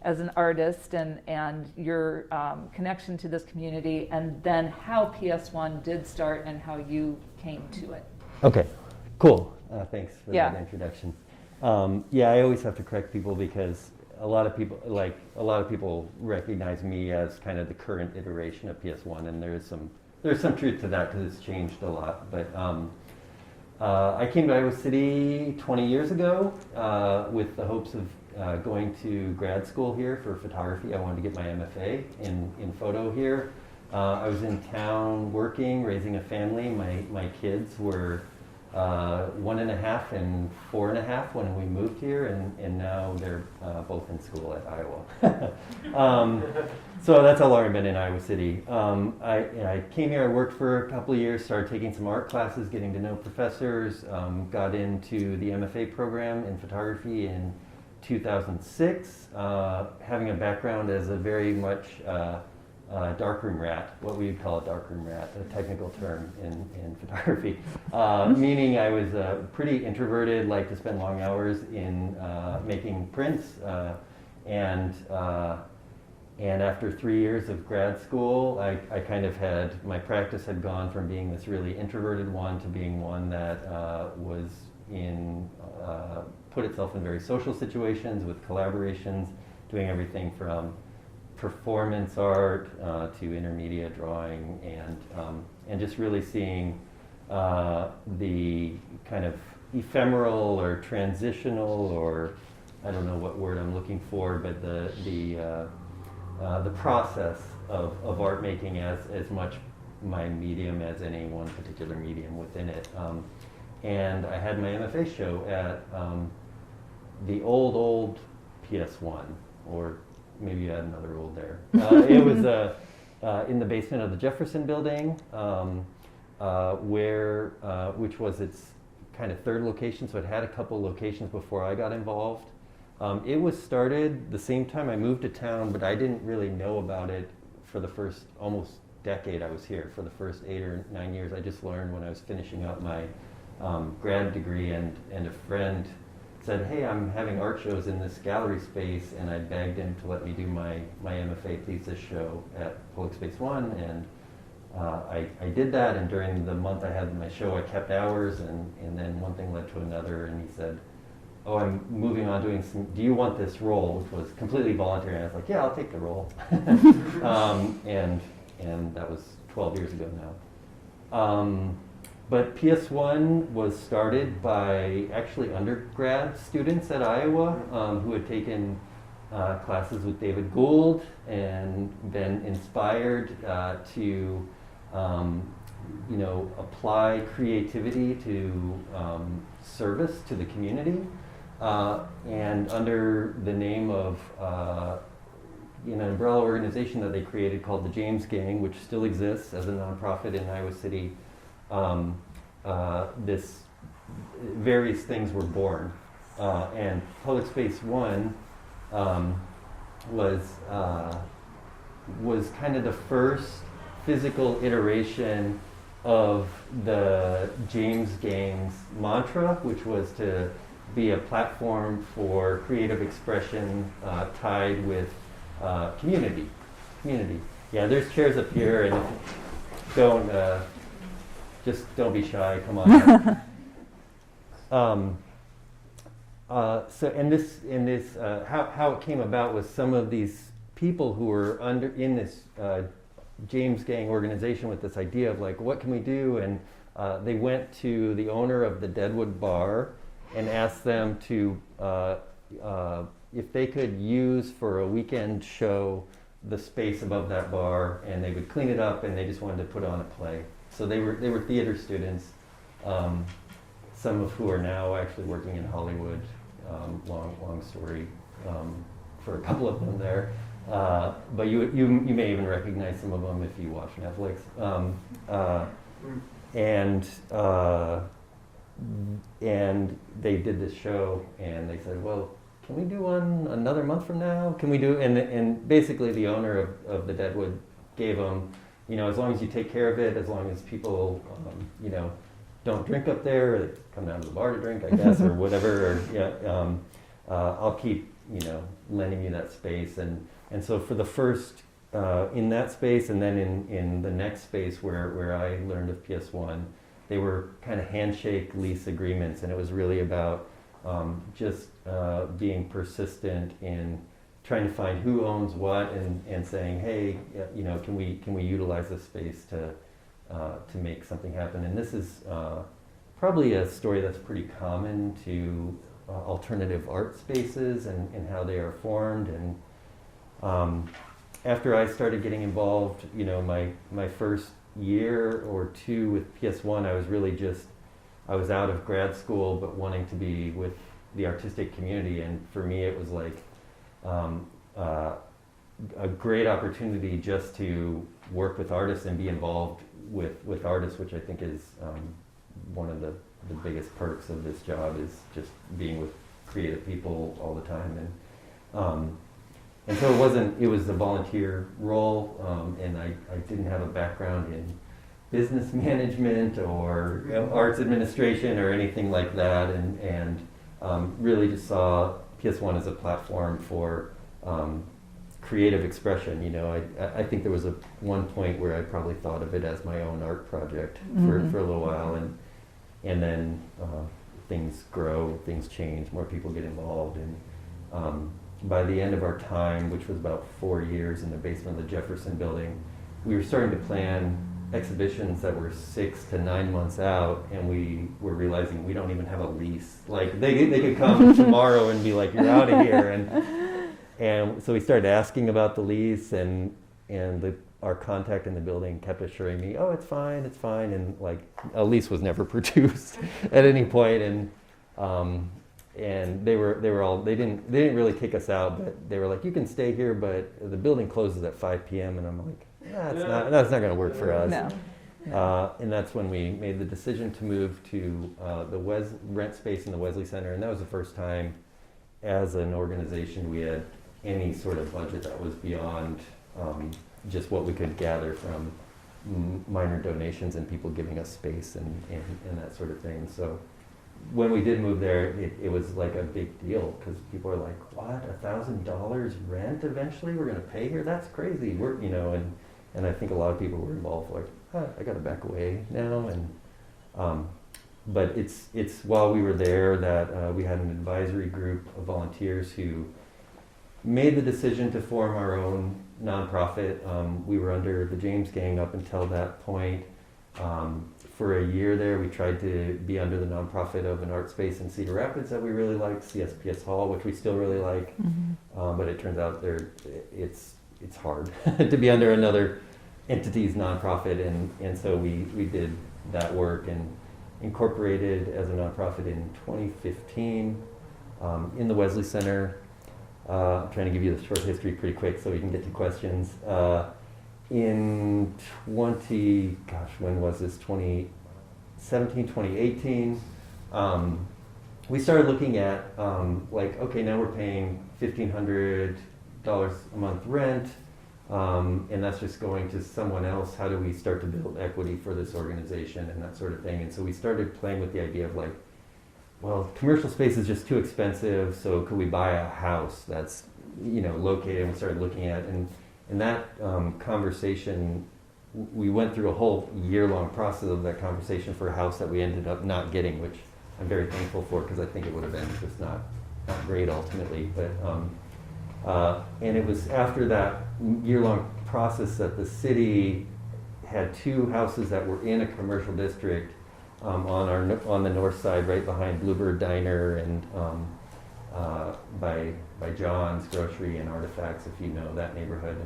an artist and your connection to this community, and then how PS1 did start and how you came to it. Okay, cool. Thanks for Yeah. that introduction. I always have to correct people because a lot of people recognize me as kind of the current iteration of PS1, and there's some truth to that because it's changed a lot. But I came to Iowa City 20 years ago with the hopes of going to grad school here for photography. I wanted to get my MFA in photo here. I was in town working, raising a family. My kids were 1.5 and 4.5 when we moved here, and now they're both in school at Iowa. So that's how long I've been in Iowa City. I came here, I worked for a couple of years, started taking some art classes, getting to know professors, got into the MFA program in photography in 2006, having a background as a very much darkroom rat, what we would call a darkroom rat, a technical term in photography, meaning I was pretty introverted, liked to spend long hours in making prints, and And after 3 years of grad school, I kind of had, my practice had gone from being this really introverted one to being one that was put itself in very social situations with collaborations, doing everything from performance art to intermediate drawing, and just really seeing the kind of ephemeral or transitional, or I don't know what word I'm looking for, but the process of art making as much my medium as any one particular medium within it. And I had my MFA show at the old PS1, or maybe you had another old there. It was in the basement of the Jefferson Building, which was its kind of third location, so it had a couple locations before I got involved. It was started the same time I moved to town, but I didn't really know about it for the first almost decade I was here. For the first 8 or 9 years, I just learned when I was finishing up my grad degree, and a friend said, hey, I'm having art shows in this gallery space, and I begged him to let me do my MFA thesis show at Public Space 1, and I did that, and during the month I had my show, I kept hours, and then one thing led to another, and he said, oh, I'm moving on doing some, do you want this role, which was completely voluntary, and I was like, yeah, I'll take the role. And that was 12 years ago now. But PS1 was started by actually undergrad students at Iowa who had taken classes with David Gould and been inspired to apply creativity to service to the community. And under the name of an umbrella organization that they created called the James Gang, which still exists as a nonprofit in Iowa City, various things were born. And Public Space 1 was kind of the first physical iteration of the James Gang's mantra, which was to be a platform for creative expression tied with community. Yeah, there's chairs up here, and don't be shy. Come on. So how it came about was some of these people who were in this James Gang organization with this idea of like, what can we do? And they went to the owner of the Deadwood Bar and asked them to, if they could use for a weekend show the space above that bar, and they would clean it up, and they just wanted to put on a play. So they were theater students, some of who are now actually working in Hollywood. Long story for a couple of them there. But you may even recognize some of them if you watch Netflix. And they did this show, and they said, well, can we do one another month from now? Can we do, and basically the owner of the Deadwood gave them, as long as you take care of it, as long as people, don't drink up there, come down to the bar to drink, I guess, or whatever, or, I'll keep, lending you that space. And so for the first, in that space, and then in the next space where I learned of PS1, they were kind of handshake lease agreements, and it was really about just being persistent in trying to find who owns what, and saying, hey, can we utilize this space to make something happen? And this is probably a story that's pretty common to alternative art spaces and how they are formed. And after I started getting involved, my first year or two with PS1, I was really I was out of grad school, but wanting to be with the artistic community. And for me, it was like a great opportunity just to work with artists and be involved with artists, which I think is one of the biggest perks of this job, is just being with creative people all the time. And so it was a volunteer role, and I didn't have a background in business management or arts administration or anything like that, and really just saw PS1 as a platform for creative expression. You know, I think there was one point where I probably thought of it as my own art project for a little while, and then things grow, things change, more people get involved, and by the end of our time, which was about 4 years in the basement of the Jefferson building, we were starting to plan exhibitions that were 6 to 9 months out, and we were realizing we don't even have a lease. Like they could come tomorrow and be like, "You're out of here," and so we started asking about the lease, and our contact in the building kept assuring me, "Oh, it's fine," and like a lease was never produced at any point, and they didn't really kick us out, but they were like, "You can stay here, but the building closes at 5 p.m." and I'm like, that's not going to work for us. No. And that's when we made the decision to move to the rent space in the Wesley Center, and that was the first time as an organization we had any sort of budget that was beyond just what we could gather from minor donations and people giving us space and that sort of thing. So when we did move there, it was like a big deal, because people are like, "What, $1,000 rent eventually we're going to pay here? That's crazy." And I think a lot of people were involved, like, I got to back away now. And but it's while we were there that we had an advisory group of volunteers who made the decision to form our own nonprofit. We were under the James Gang up until that point. For a year there, we tried to be under the nonprofit of an art space in Cedar Rapids that we really liked, CSPS Hall, which we still really like. But it turns out it's hard to be under another entity's nonprofit, and so we did that work and incorporated as a nonprofit in 2015 in the Wesley Center. I'm trying to give you the short history pretty quick so we can get to questions. In when was this, 2017, 2018, we started looking at, okay, now we're paying $1,500 a month rent, and that's just going to someone else. How do we start to build equity for this organization and that sort of thing? And so we started playing with the idea of commercial space is just too expensive, so could we buy a house that's, located? And we started looking at, and that conversation, we went through a whole year-long process of that conversation for a house that we ended up not getting, which I'm very thankful for, because I think it would have been just not great ultimately. But and it was after that year-long process that the city had 2 houses that were in a commercial district on the north side, right behind Bluebird Diner and by John's Grocery and Artifacts, if you know that neighborhood.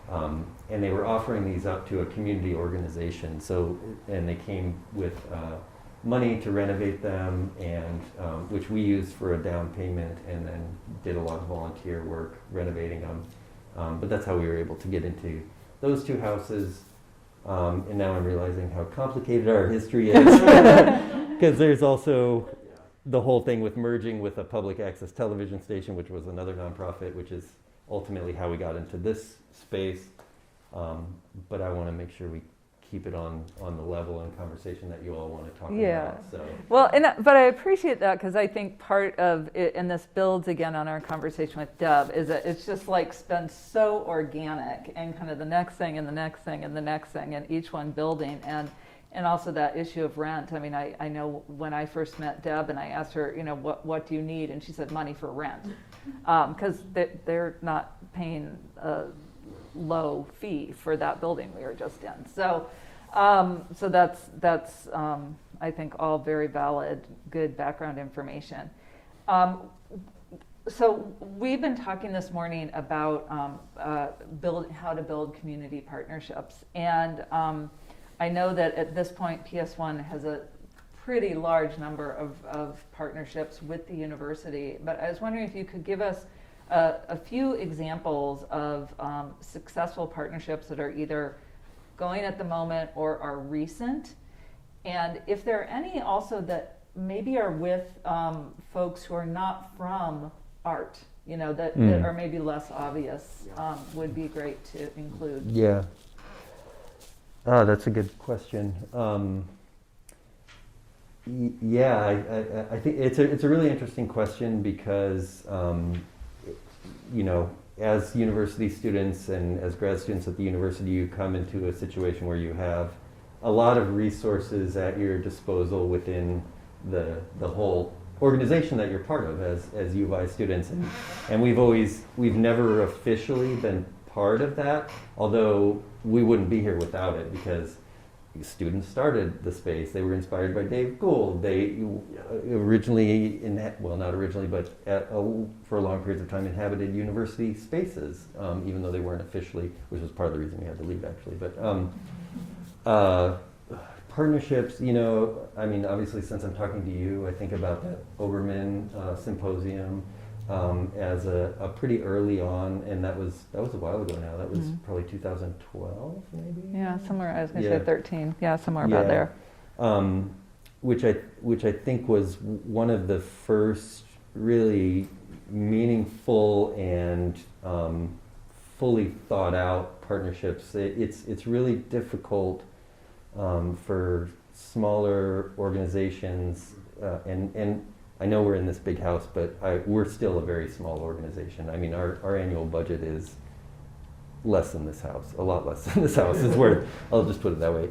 And they were offering these up to a community organization. And they came with money to renovate them, and which we used for a down payment, and then did a lot of volunteer work renovating them. But that's how we were able to get into those 2 houses. And now I'm realizing how complicated our history is, because there's also the whole thing with merging with a public access television station, which was another nonprofit, which is ultimately how we got into this space. But I want to make sure we keep it on the level and conversation that you all want to talk about. So. Well, but I appreciate that, because I think part of it, and this builds again on our conversation with Deb, is that it's just been so organic, and kind of the next thing and the next thing and the next thing, and each one building, and also that issue of rent. I mean, I know when I first met Deb and I asked her, what do you need? And she said money for rent, because they're not paying low fee for that building we were just in. So that's I think all very valid, good background information. So we've been talking this morning about how to build community partnerships, and I know that at this point PS1 has a pretty large number of partnerships with the university, but I was wondering if you could give us a few examples of successful partnerships that are either going at the moment or are recent, and if there are any also that maybe are with folks who are not from art, that are maybe less obvious, would be great to include. Yeah. Oh, that's a good question. I think it's a really interesting question, because as university students and as grad students at the university, you come into a situation where you have a lot of resources at your disposal within the whole organization that you're part of as U of I students. And we've never officially been part of that, although we wouldn't be here without it, because students started the space. They were inspired by Dave Gould. They originally, not originally, but for a long period of time inhabited university spaces, even though they weren't officially, which was part of the reason we had to leave actually. But partnerships, I mean, obviously since I'm talking to you, I think about that Obermann symposium as a pretty early on, and that was a while ago now. That was probably 2012, maybe. Yeah, somewhere. I was going to say 13. Yeah, somewhere about there. Which I think was one of the first really meaningful and fully thought out partnerships. It's really difficult for smaller organizations, and I know we're in this big house, but we're still a very small organization. I mean, our annual budget is less than this house, a lot less than this house is worth. I'll just put it that way.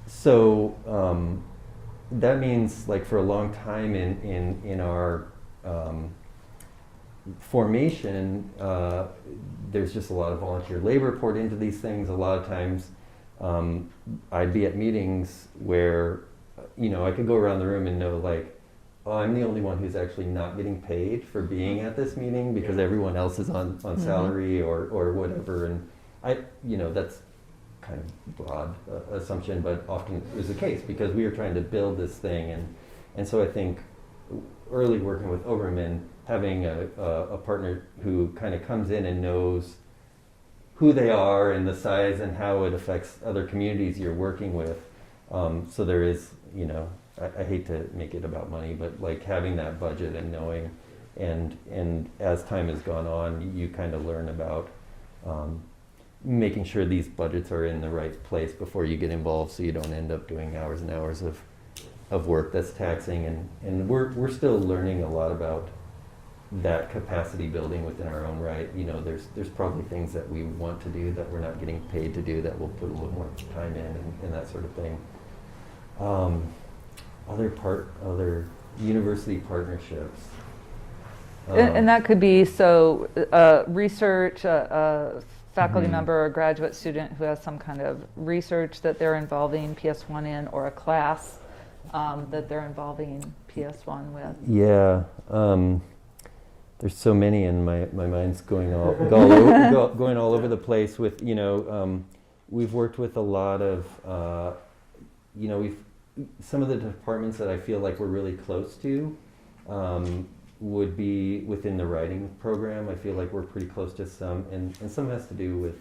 So that means, like, for a long time in our formation, there's just a lot of volunteer labor poured into these things. A lot of times I'd be at meetings where I could go around the room and know, like, oh, I'm the only one who's actually not getting paid for being at this meeting because everyone else is on salary or whatever. And that's kind of broad assumption, but often is the case because we are trying to build this thing. And so I think early working with Obermann, having a partner who kind of comes in and knows who they are and the size and how it affects other communities you're working with. So there is, I hate to make it about money, but like having that budget and knowing, and as time has gone on, you kind of learn about making sure these budgets are in the right place before you get involved, so you don't end up doing hours and hours of work that's taxing. And we're still learning a lot about that capacity building within our own right. There's probably things that we want to do that we're not getting paid to do that we'll put a little more time in and that sort of thing. Other university partnerships. And that could be research, faculty member or graduate student who has some kind of research that they're involving PS1 in, or a class that they're involving PS1 with. Yeah. There's so many, and my mind's going all over the place with, we've worked with a lot of, some of the departments that I feel like we're really close to would be within the writing program. I feel like we're pretty close to some, and some has to do with,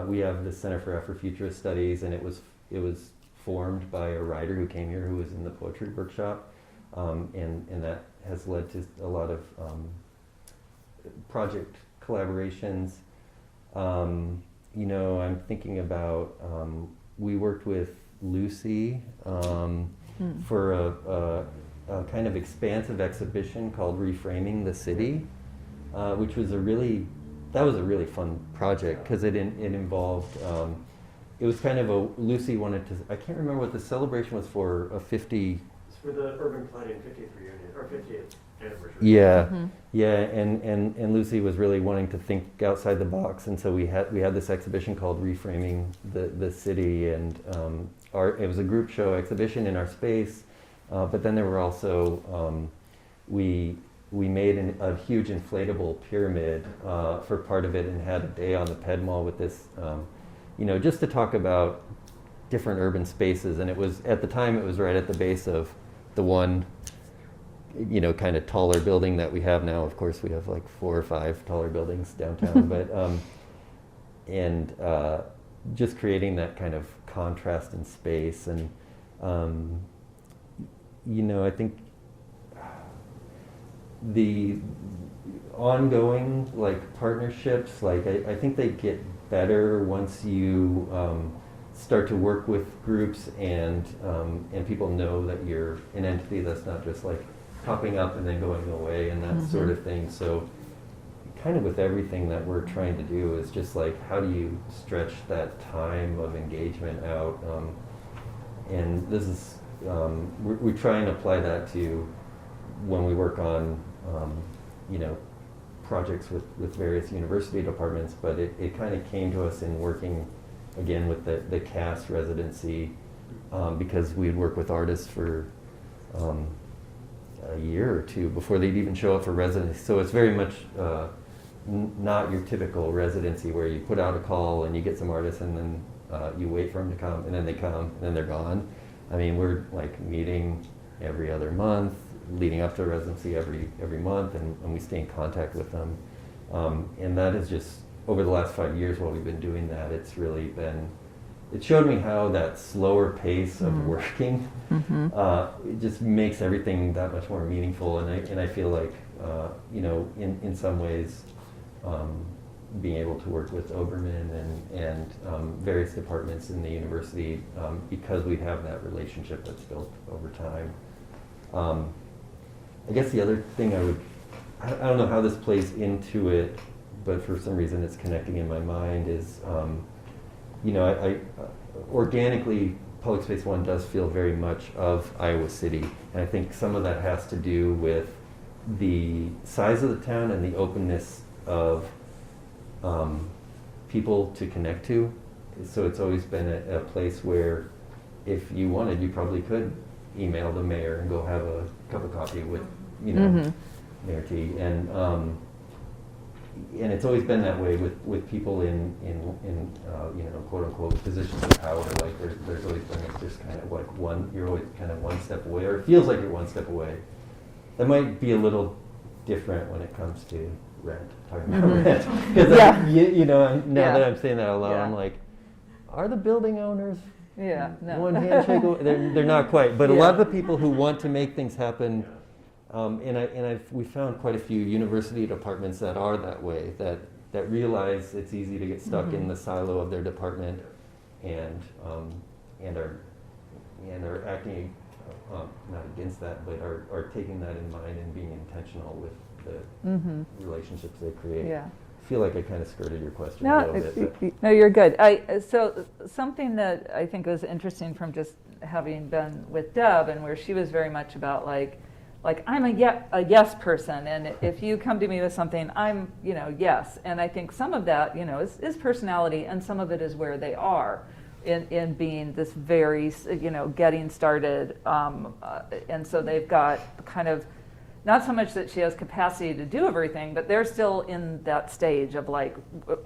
we have the Center for Afrofuturist Studies, and it was formed by a writer who came here who was in the poetry workshop, and that has led to a lot of project collaborations. I'm thinking about, we worked with Lucy for a kind of expansive exhibition called Reframing the City, which was a really fun project because it involved, it was kind of Lucy wanted to, I can't remember what the celebration was for, a 50... It's for the Urban Planning 50th reunion, or 50th anniversary. Yeah, and Lucy was really wanting to think outside the box, and so we had this exhibition called Reframing the City, and it was a group show exhibition in our space, but then there were also, we made a huge inflatable pyramid for part of it, and had a day on the Ped Mall with this, just to talk about different urban spaces. And it was, at the time, it was right at the base of the one, kind of taller building that we have now. Of course, we have like 4 or 5 taller buildings downtown, but, and just creating that kind of contrast in space. And, I think the ongoing partnerships, I think they get better once you start to work with groups and people know that you're an entity that's not just popping up and then going away and that sort of thing. So kind of with everything that we're trying to do is just like, how do you stretch that time of engagement out? And this is, we try and apply that to when we work on, you know, projects with various university departments, but it kind of came to us in working again with the CAS residency, because we had worked with artists for a year or two before they'd even show up for residency. So it's very much not your typical residency where you put out a call and you get some artists and then you wait for them to come and then they come and then they're gone. I mean, we're like meeting every other month, leading up to residency every month, and we stay in contact with them. And that is just, over the last 5 years while we've been doing that, it's really been, it showed me how that slower pace of working it just makes everything that much more meaningful. And I feel like, you know, in some ways, being able to work with Obermann and various departments in the university, because we have that relationship that's built over time. I guess the other thing I don't know how this plays into it, but for some reason it's connecting in my mind is, you know, I organically, Public Space One does feel very much of Iowa City. And I think some of that has to do with the size of the town and the openness of people to connect to. So it's always been a place where if you wanted, you probably could email the mayor and go have a cup of coffee with, you know, Mayor T. And it's always been that way with people in you know, quote unquote positions of power. Like there's always been just kind of like you're always kind of one step away, or it feels like you're one step away. That might be a little different when it comes to rent, talking about rent. Because you know, now that I'm saying that out loud, I'm like, are the building owners one handshake away? They're not quite, but a lot of the people who want to make things happen. We found quite a few university departments that are that way, that realize it's easy to get stuck in the silo of their department, and are acting not against that, but are taking that in mind and being intentional with the relationships they create. Yeah. I feel like I kind of skirted your question a little bit. No, you're good. So something that I think was interesting from just having been with Deb, and where she was very much about like I'm a yes person, and if you come to me with something, I'm, you know, yes. And I think some of that, you know, is personality, and some of it is where they are in being this very, you know, getting started. And so they've got kind of, not so much that she has capacity to do everything, but they're still in that stage of like,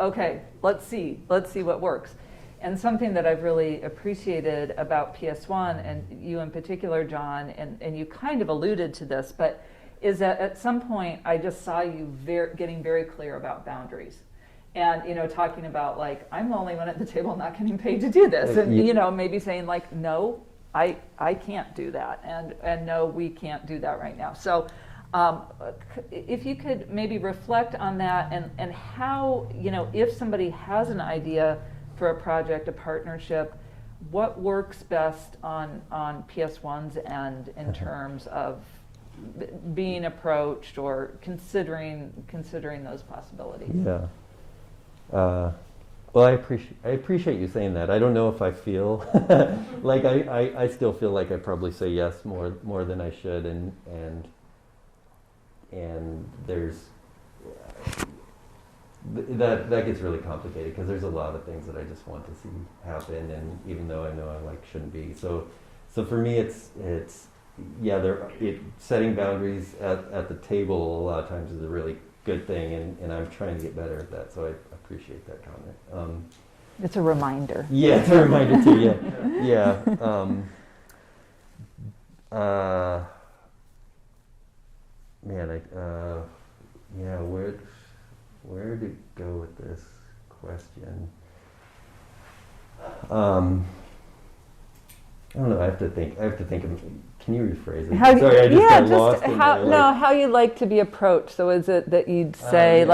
okay, let's see what works. And something that I've really appreciated about PS1, and you in particular, John, and you kind of alluded to this, but is that at some point I just saw you getting very clear about boundaries. And, you know, talking about like, I'm the only one at the table not getting paid to do this. And, you know, maybe saying like, no, I can't do that. And no, we can't do that right now. So if you could maybe reflect on that and how, you know, if somebody has an idea for a project, a partnership, what works best on PS1's end in terms of being approached or considering those possibilities? Yeah. Well, I appreciate you saying that. I don't know if I feel like I still feel like I probably say yes more than I should, and there's that gets really complicated because there's a lot of things that I just want to see happen, and even though I know I like shouldn't be. So for me, it's setting boundaries at the table a lot of times is a really good thing, and I'm trying to get better at that. So I appreciate that comment. It's a reminder. Yeah, it's a reminder too. Yeah. Where to go with this question? I don't know. I have to think. Can you rephrase it? Sorry, I just got lost. How you like to be approached. So is it that you'd say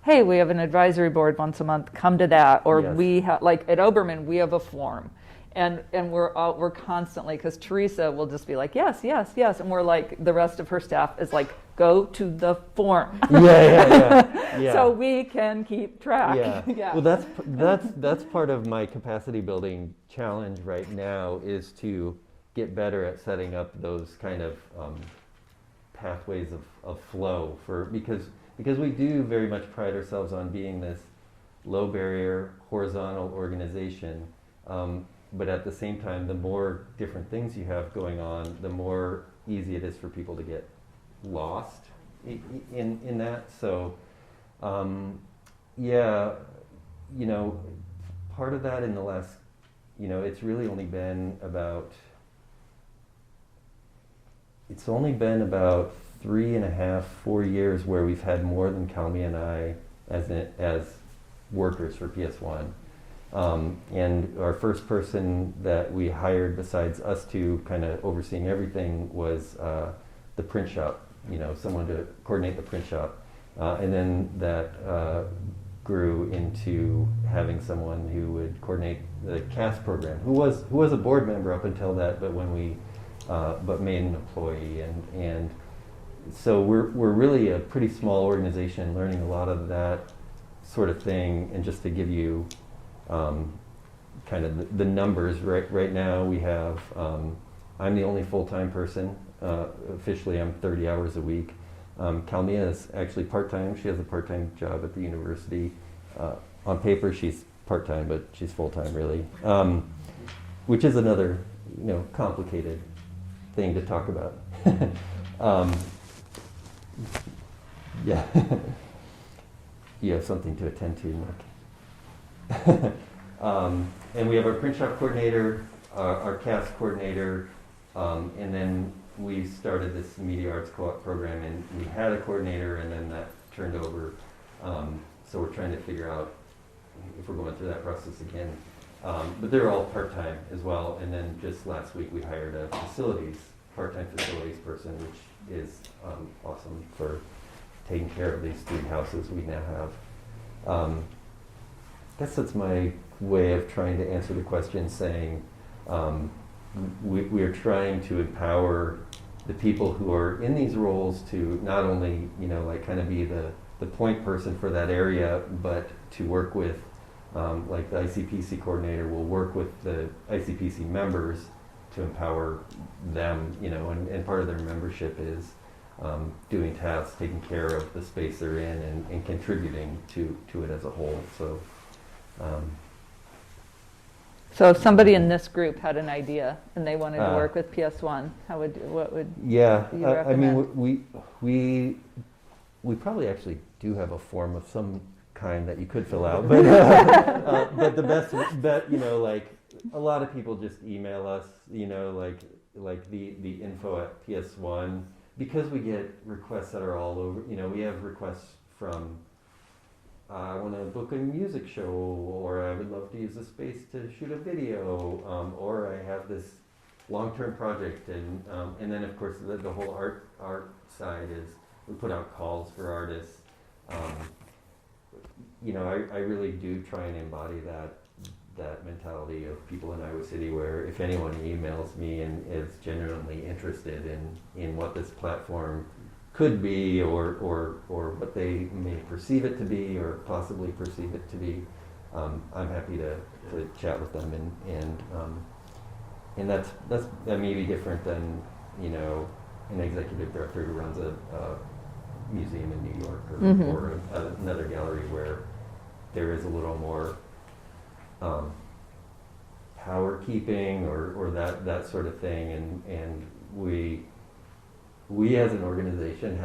hey, we have an advisory board once a month, come to that, or we have, like at Obermann, we have a form. And we're constantly, because Teresa will just be like, yes, yes, yes. And we're like, the rest of her staff is like, go to the form. Yeah. So we can keep track. Yeah. Well, that's part of my capacity building challenge right now, is to get better at setting up those kind of pathways of flow because we do very much pride ourselves on being this low barrier, horizontal organization. But at the same time, the more different things you have going on, the more easy it is for people to get lost in that. So, yeah, you know, part of that in the last, you know, it's only been about 3.5, 4 years where we've had more than Calmi and I as workers for PS1. And our first person that we hired besides us two kind of overseeing everything was the print shop, you know, someone to coordinate the print shop. And then that grew into having someone who would coordinate the CAS program, who was a board member up until that, but but made an employee. And so we're really a pretty small organization, learning a lot of that sort of thing. And just to give you kind of the numbers, right now we have, I'm the only full-time person. Officially I'm 30 hours a week. Kalmia is actually part-time. She has a part-time job at the university. On paper she's part-time, but she's full-time really, which is another, you know, complicated thing to talk about. Yeah. You have something to attend to, Mark. And we have our print shop coordinator, our CAS coordinator, and then we started this media arts co-op program, and we had a coordinator, and then that turned over. So we're trying to figure out if we're going through that process again. But they're all part-time as well. And then just last week we hired a part-time facilities person, which is awesome for taking care of these 3 houses we now have. I guess that's my way of trying to answer the question, saying we are trying to empower the people who are in these roles to not only, you know, like kind of be the point person for that area, but to work with, like the ICPC coordinator will work with the ICPC members to empower them, you know, and part of their membership is doing tasks, taking care of the space they're in, and contributing to it as a whole. So. So if somebody in this group had an idea and they wanted to work with PS1, what would you recommend? I mean, we probably actually do have a form of some kind that you could fill out, but the best bet, you know, like a lot of people just email us, you know, like the info at PS1, because we get requests that are all over. You know, we have requests from, I want to book a music show, or I would love to use the space to shoot a video, or I have this long-term project, and then of course the whole art side is we put out calls for artists. You know, I really do try and embody that mentality of people in Iowa City, where if anyone emails me and is genuinely interested in what this platform could be, or what they may perceive it to be, or possibly perceive it to be, I'm happy to chat with them, and that may be different than, you know, an executive director who runs a museum in New York, or another gallery where there is a little more power keeping or that sort of thing, and we as an organization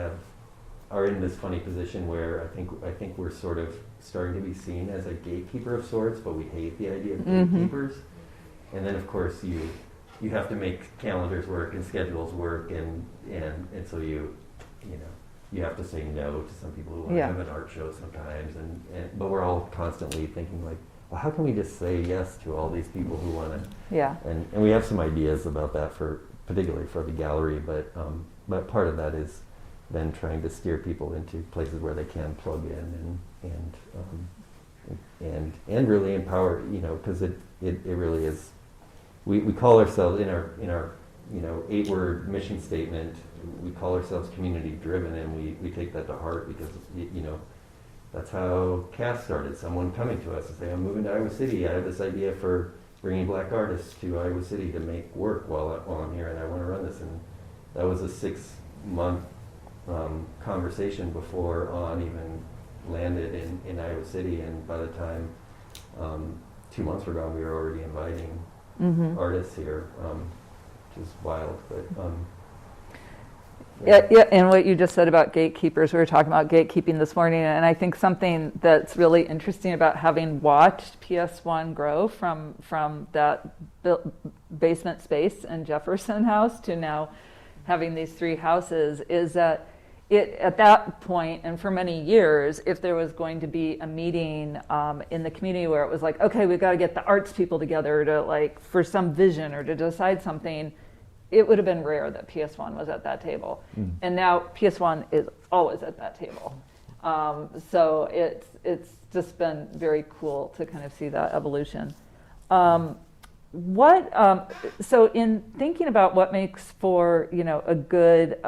are in this funny position where I think we're sort of starting to be seen as a gatekeeper of sorts, but we hate the idea of gatekeepers. And then of course you have to make calendars work and schedules work, and so you have to say no to some people who want to have an art show sometimes, but we're all constantly thinking like, well, how can we just say yes to all these people who want to? Yeah. And we have some ideas about that particularly for the gallery, but part of that is then trying to steer people into places where they can plug in and really empower, you know, because it really is we call ourselves in our 8-word mission statement, we call ourselves community driven, and we take that to heart because that's how CAS started. Someone coming to us and saying, I'm moving to Iowa City, I have this idea for bringing black artists to Iowa City to make work while I'm here, and I want to run this. And that was a 6-month conversation before On even landed in Iowa City, and by the time 2 months were gone, we were already inviting artists here, which is wild. But Yeah, and what you just said about gatekeepers, we were talking about gatekeeping this morning, and I think something that's really interesting about having watched PS1 grow from that basement space in Jefferson House to now having these 3 houses is that at that point, and for many years, if there was going to be a meeting in the community where it was like, okay, we've got to get the arts people together to for some vision or to decide something, it would have been rare that PS1 was at that table. And now PS1 is always at that table. So it's just been very cool to kind of see that evolution. So in thinking about what makes for a good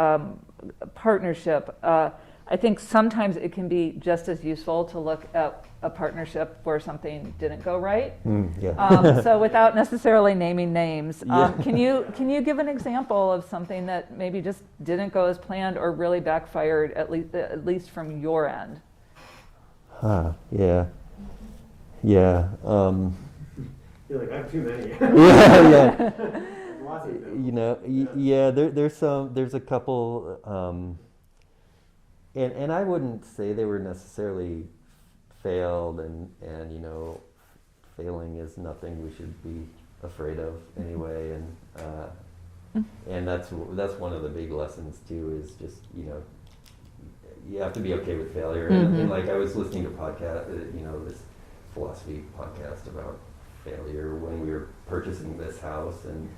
partnership, I think sometimes it can be just as useful to look at a partnership where something didn't go right. So without necessarily naming names, can you give an example of something that maybe just didn't go as planned or really backfired, at least from your end? Yeah. You're like, I have too many. Yeah. Lots of them. There's a couple, and I wouldn't say they were necessarily failed, and failing is nothing we should be afraid of anyway, and that's one of the big lessons too, is just you have to be okay with failure. And like I was listening to this philosophy podcast about failure when we were purchasing this house, and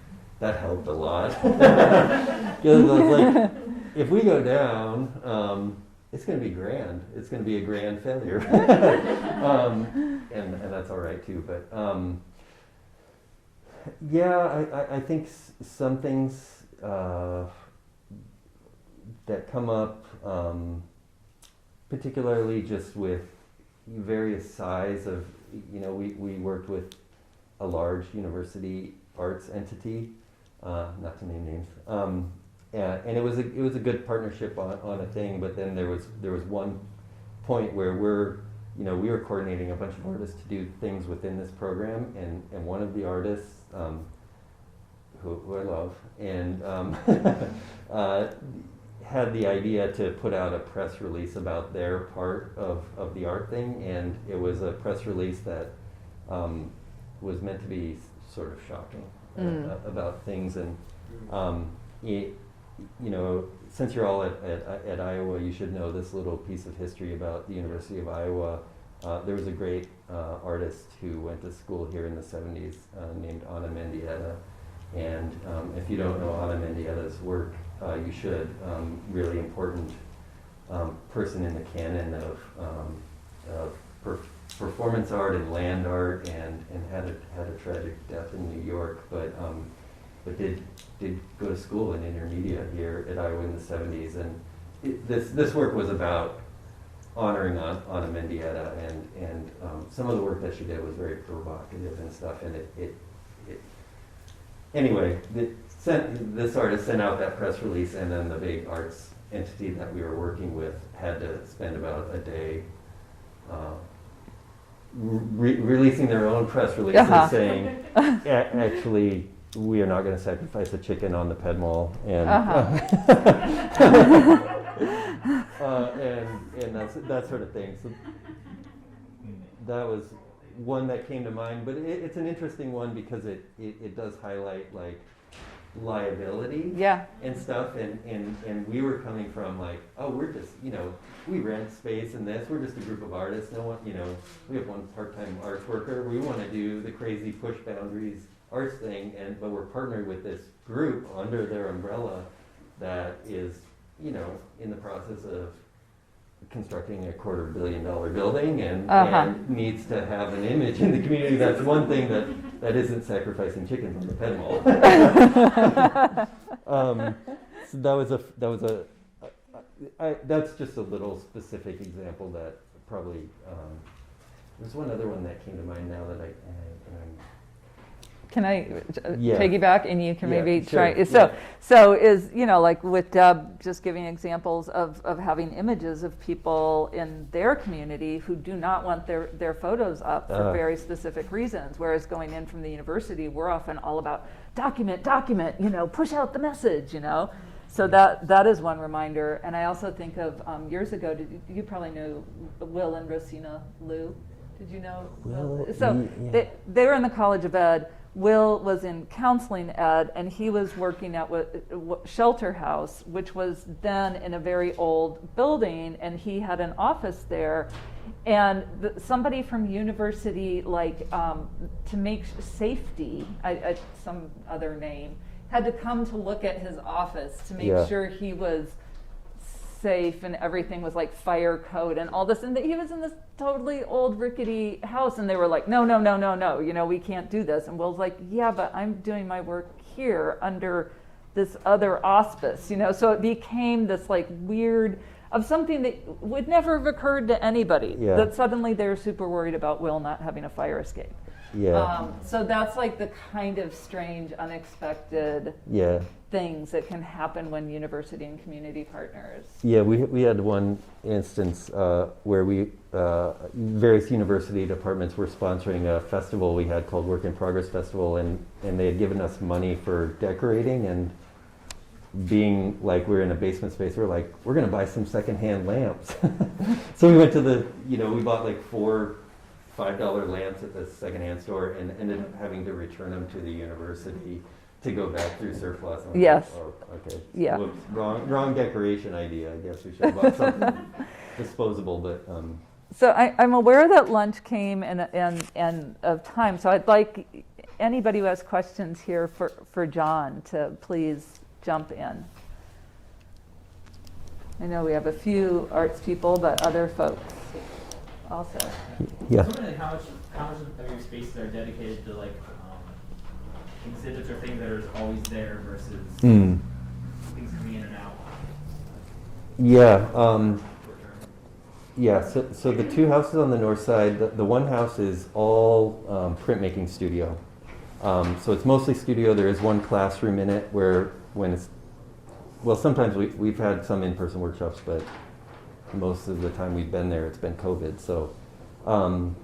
that helped a lot. Because I was like, if we go down, it's going to be grand. It's going to be a grand failure. And that's all right too. But I think some things that come up, particularly just with various size of, we worked with a large university arts entity, not to name names, and it was a good partnership on a thing. But then there was one point where we were coordinating a bunch of artists to do things within this program, and one of the artists, who I love, and had the idea to put out a press release about their part of the art thing, and it was a press release that was meant to be sort of shocking about things. And since you're all at Iowa, you should know this little piece of history about the University of Iowa. There was a great artist who went to school here in the 70s named Ana Mendieta. And if you don't know Ana Mendieta's work, you should. Really important person in the canon of performance art and land art, and had a tragic death in New York, but did go to school in intermediate here at Iowa in the 70s. And this work was about honoring Ana Mendieta, and some of the work that she did was very provocative and stuff, and anyway, this artist sent out that press release, and then the big arts entity that we were working with had to spend about a day releasing their own press releases saying, actually, we are not going to sacrifice a chicken on the Ped Mall, and and that sort of thing. So that was one that came to mind, but it's an interesting one because it does highlight like liability and stuff, and we were coming from like, oh, we're just, we rent space in this, we're just a group of artists, no one, we have one part-time arts worker, we want to do the crazy push boundaries arts thing, but we're partnered with this group under their umbrella that is, in the process of constructing a $250 million building and, Uh-huh. and needs to have an image in the community. That's one thing that isn't sacrificing chickens on the pet mall. So that's just a little specific example that probably, there's one other one that came to mind now that Can I Yeah. piggyback and you can Yeah, maybe sure, try? So is, like with Deb just giving examples of having images of people in their community who do not want their photos up for very specific reasons. Whereas going in from the university, we're often all about document, push out the message, So that is one reminder. And I also think of years ago, you probably know Will and Rosina Liu. Did you know Will? So yeah. they were in the College of Ed. Will was in counseling ed, and he was working at Shelter House, which was then in a very old building, and he had an office there. And somebody from university, to make safety, some other name, had to come to look at his office to make sure he was safe and everything was like fire code and all this, and he was in this totally old rickety house, and they were like, no, we can't do this. And Will's like, yeah, but I'm doing my work here under this other auspice, so it became this weird of something that would never have occurred to anybody, that suddenly they're super worried about Will not having a fire escape. So that's the kind of strange, unexpected things that can happen when university and community partners. Yeah, we had one instance where various university departments were sponsoring a festival we had called Work in Progress Festival, and they had given us money for decorating, and being we're in a basement space, we're going to buy some secondhand lamps. So we went to we bought 4 $5 lamps at the secondhand store and ended up having to return them to the university to go back through surplus. Yes. Okay. Yeah. Whoops, wrong decoration idea. I guess we should have bought something disposable, but. So I'm aware that lunch came and of time. So I'd like anybody who has questions here for John to please jump in. I know we have a few arts people, but other folks also. Yeah. I was wondering how much of your spaces are dedicated to exhibits or things that are always there versus things coming in and out. Yeah. So the two houses on the north side, the one house is all printmaking studio. So it's mostly studio. There is one classroom in it where sometimes we've had some in-person workshops, but most of the time we've been there, it's been COVID. So, and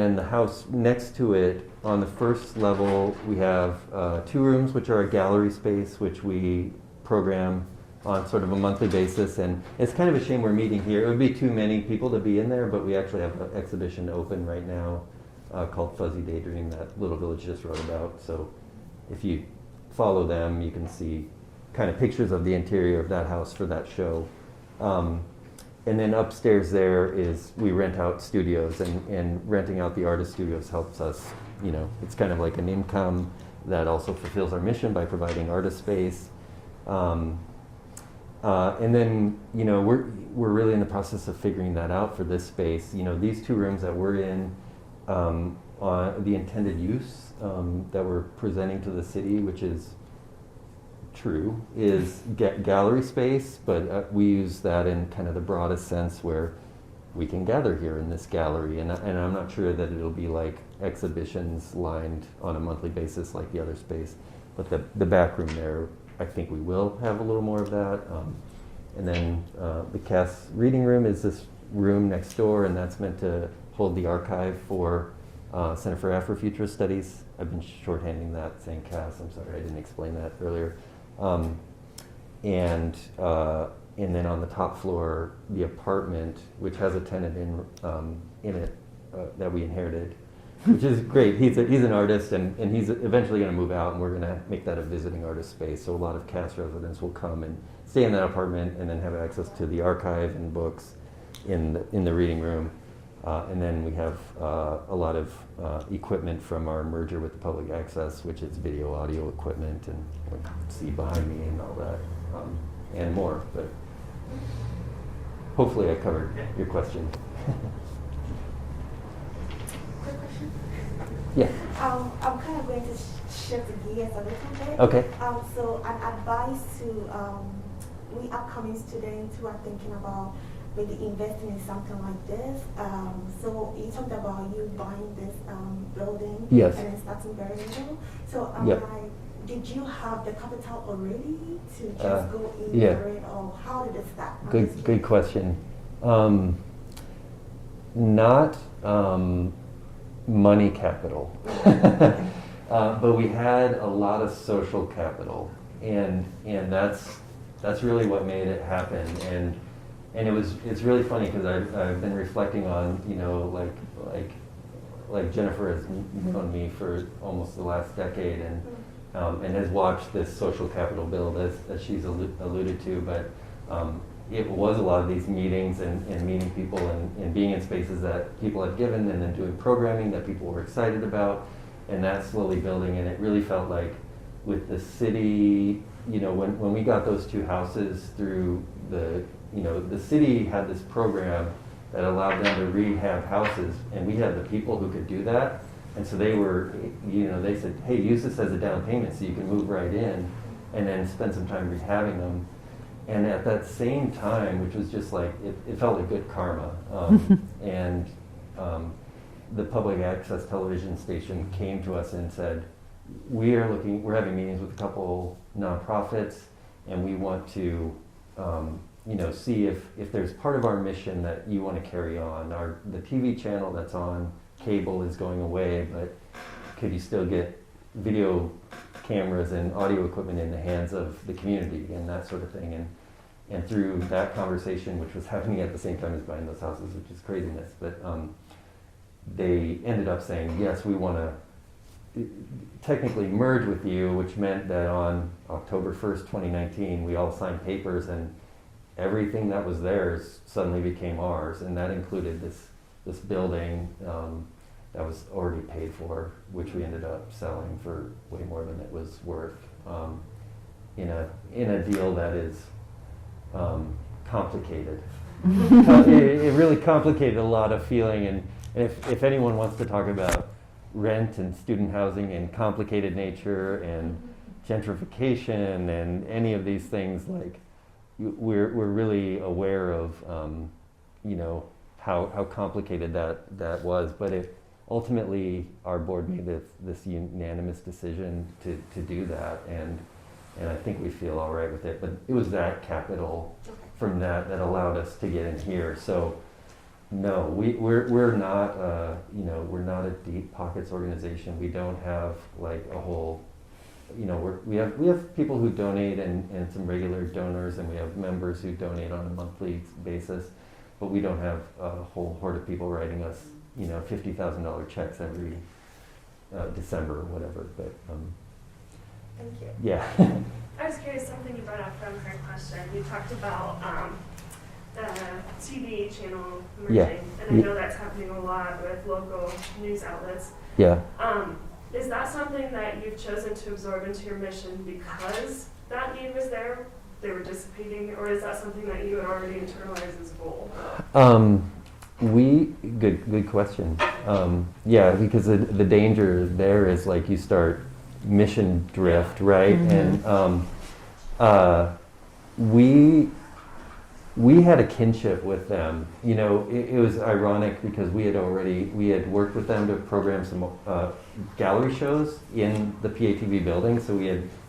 then the house next to it, on the first level, we have 2 rooms, which are a gallery space, which we program on sort of a monthly basis. And it's kind of a shame we're meeting here. It would be too many people to be in there, but we actually have an exhibition open right now called Fuzzy Daydream that Little Village just wrote about. So if you follow them, you can see kind of pictures of the interior of that house for that show. And then upstairs there is, we rent out studios, and renting out the artist studios helps us, it's kind of like an income that also fulfills our mission by providing artist space. And then, we're really in the process of figuring that out for this space. These 2 rooms that we're in, the intended use that we're presenting to the city, which is true, is gallery space, but we use that in kind of the broadest sense where we can gather here in this gallery, and I'm not sure that it'll be like exhibitions lined on a monthly basis like the other space, but the back room there, I think we will have a little more of that. And then the Cass reading room is this room next door, and that's meant to hold the archive for Center for Afrofuturist Studies. I've been shorthanding that, saying Cass, I'm sorry I didn't explain that earlier. And then on the top floor, the apartment, which has a tenant in it that we inherited, which is great. He's an artist, and he's eventually going to move out, and we're going to make that a visiting artist space. So a lot of Cass residents will come and stay in that apartment, and then have access to the archive and books in the reading room. And then we have a lot of equipment from our merger with the public access, which is video, audio equipment, and you see behind me and all that, and more. But hopefully I covered your question. Quick question. Yeah. I'm kind of going to shift gears a little bit. Okay. So an advice to we upcoming students who are thinking about maybe investing in something like this. So you talked about you buying this building. Yes. And it's starting very little. So Yep. did you have the capital already to just go in yeah. for it, or how did it start? Good question. Not money capital, but we had a lot of social capital, and that's really what made it happen. And it's really funny because I've been reflecting on, you know, like Jennifer has known me for almost the last decade, and has watched this social capital build as she's alluded to, but it was a lot of these meetings and meeting people and being in spaces that people had given, and then doing programming that people were excited about, and that's slowly building. And it really felt like with the city, you know, when we got those 2 houses through the city had this program that allowed them to rehab houses, and we had the people who could do that. And so they were, you know, they said, hey, use this as a down payment so you can move right in and then spend some time rehabbing them. And at that same time, which was just like, it felt like good karma. And the public access television station came to us and said, we're having meetings with a couple nonprofits, and we want to, you know, see if there's part of our mission that you want to carry on. The TV channel that's on cable is going away, but could you still get video cameras and audio equipment in the hands of the community and that sort of thing? And through that conversation, which was happening at the same time as buying those houses, which is craziness, but they ended up saying, yes, we want to technically merge with you, which meant that on October 1st, 2019, we all signed papers, and everything that was theirs suddenly became ours, and that included this building that was already paid for, which we ended up selling for way more than it was worth, in a deal that is complicated. It really complicated a lot of feeling, and if anyone wants to talk about rent and student housing and complicated nature and gentrification and any of these things, like we're really aware of you know, how complicated that was, but ultimately our board made this unanimous decision to do that, and I think we feel all right with it. But it was that capital from that allowed us to get in here. So no, we're not you know, we're not a deep pockets organization. We don't have like a whole, you know, we have people who donate and some regular donors, and we have members who donate on a monthly basis, but we don't have a whole horde of people writing us, you know, $50,000 checks every December or whatever. But Thank you. yeah. I was curious, something you brought up from her question. You talked about the TV channel merging, Yeah. and I know that's happening a lot with local news outlets. Yeah. Is that something that you've chosen to absorb into your mission because that need was there, they were dissipating, or is that something that you had already internalized as a goal? Good question. Yeah, because the danger there is like you start mission drift, right? Mm-hmm. And we had a kinship with them. You know, it was ironic because we had worked with them to program some gallery shows in the PATV building. So we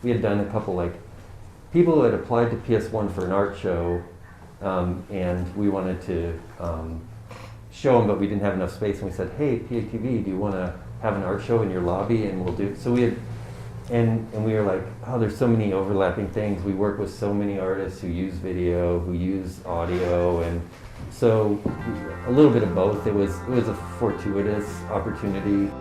had done a couple, like, people who had applied to PS1 for an art show, and we wanted to show them, but we didn't have enough space. And we said, hey, PATV, do you want to have an art show in your lobby? And we'll do. So we had. And we were like, oh, there's so many overlapping things. We work with so many artists who use video, who use audio, and so a little bit of both. It was a fortuitous opportunity.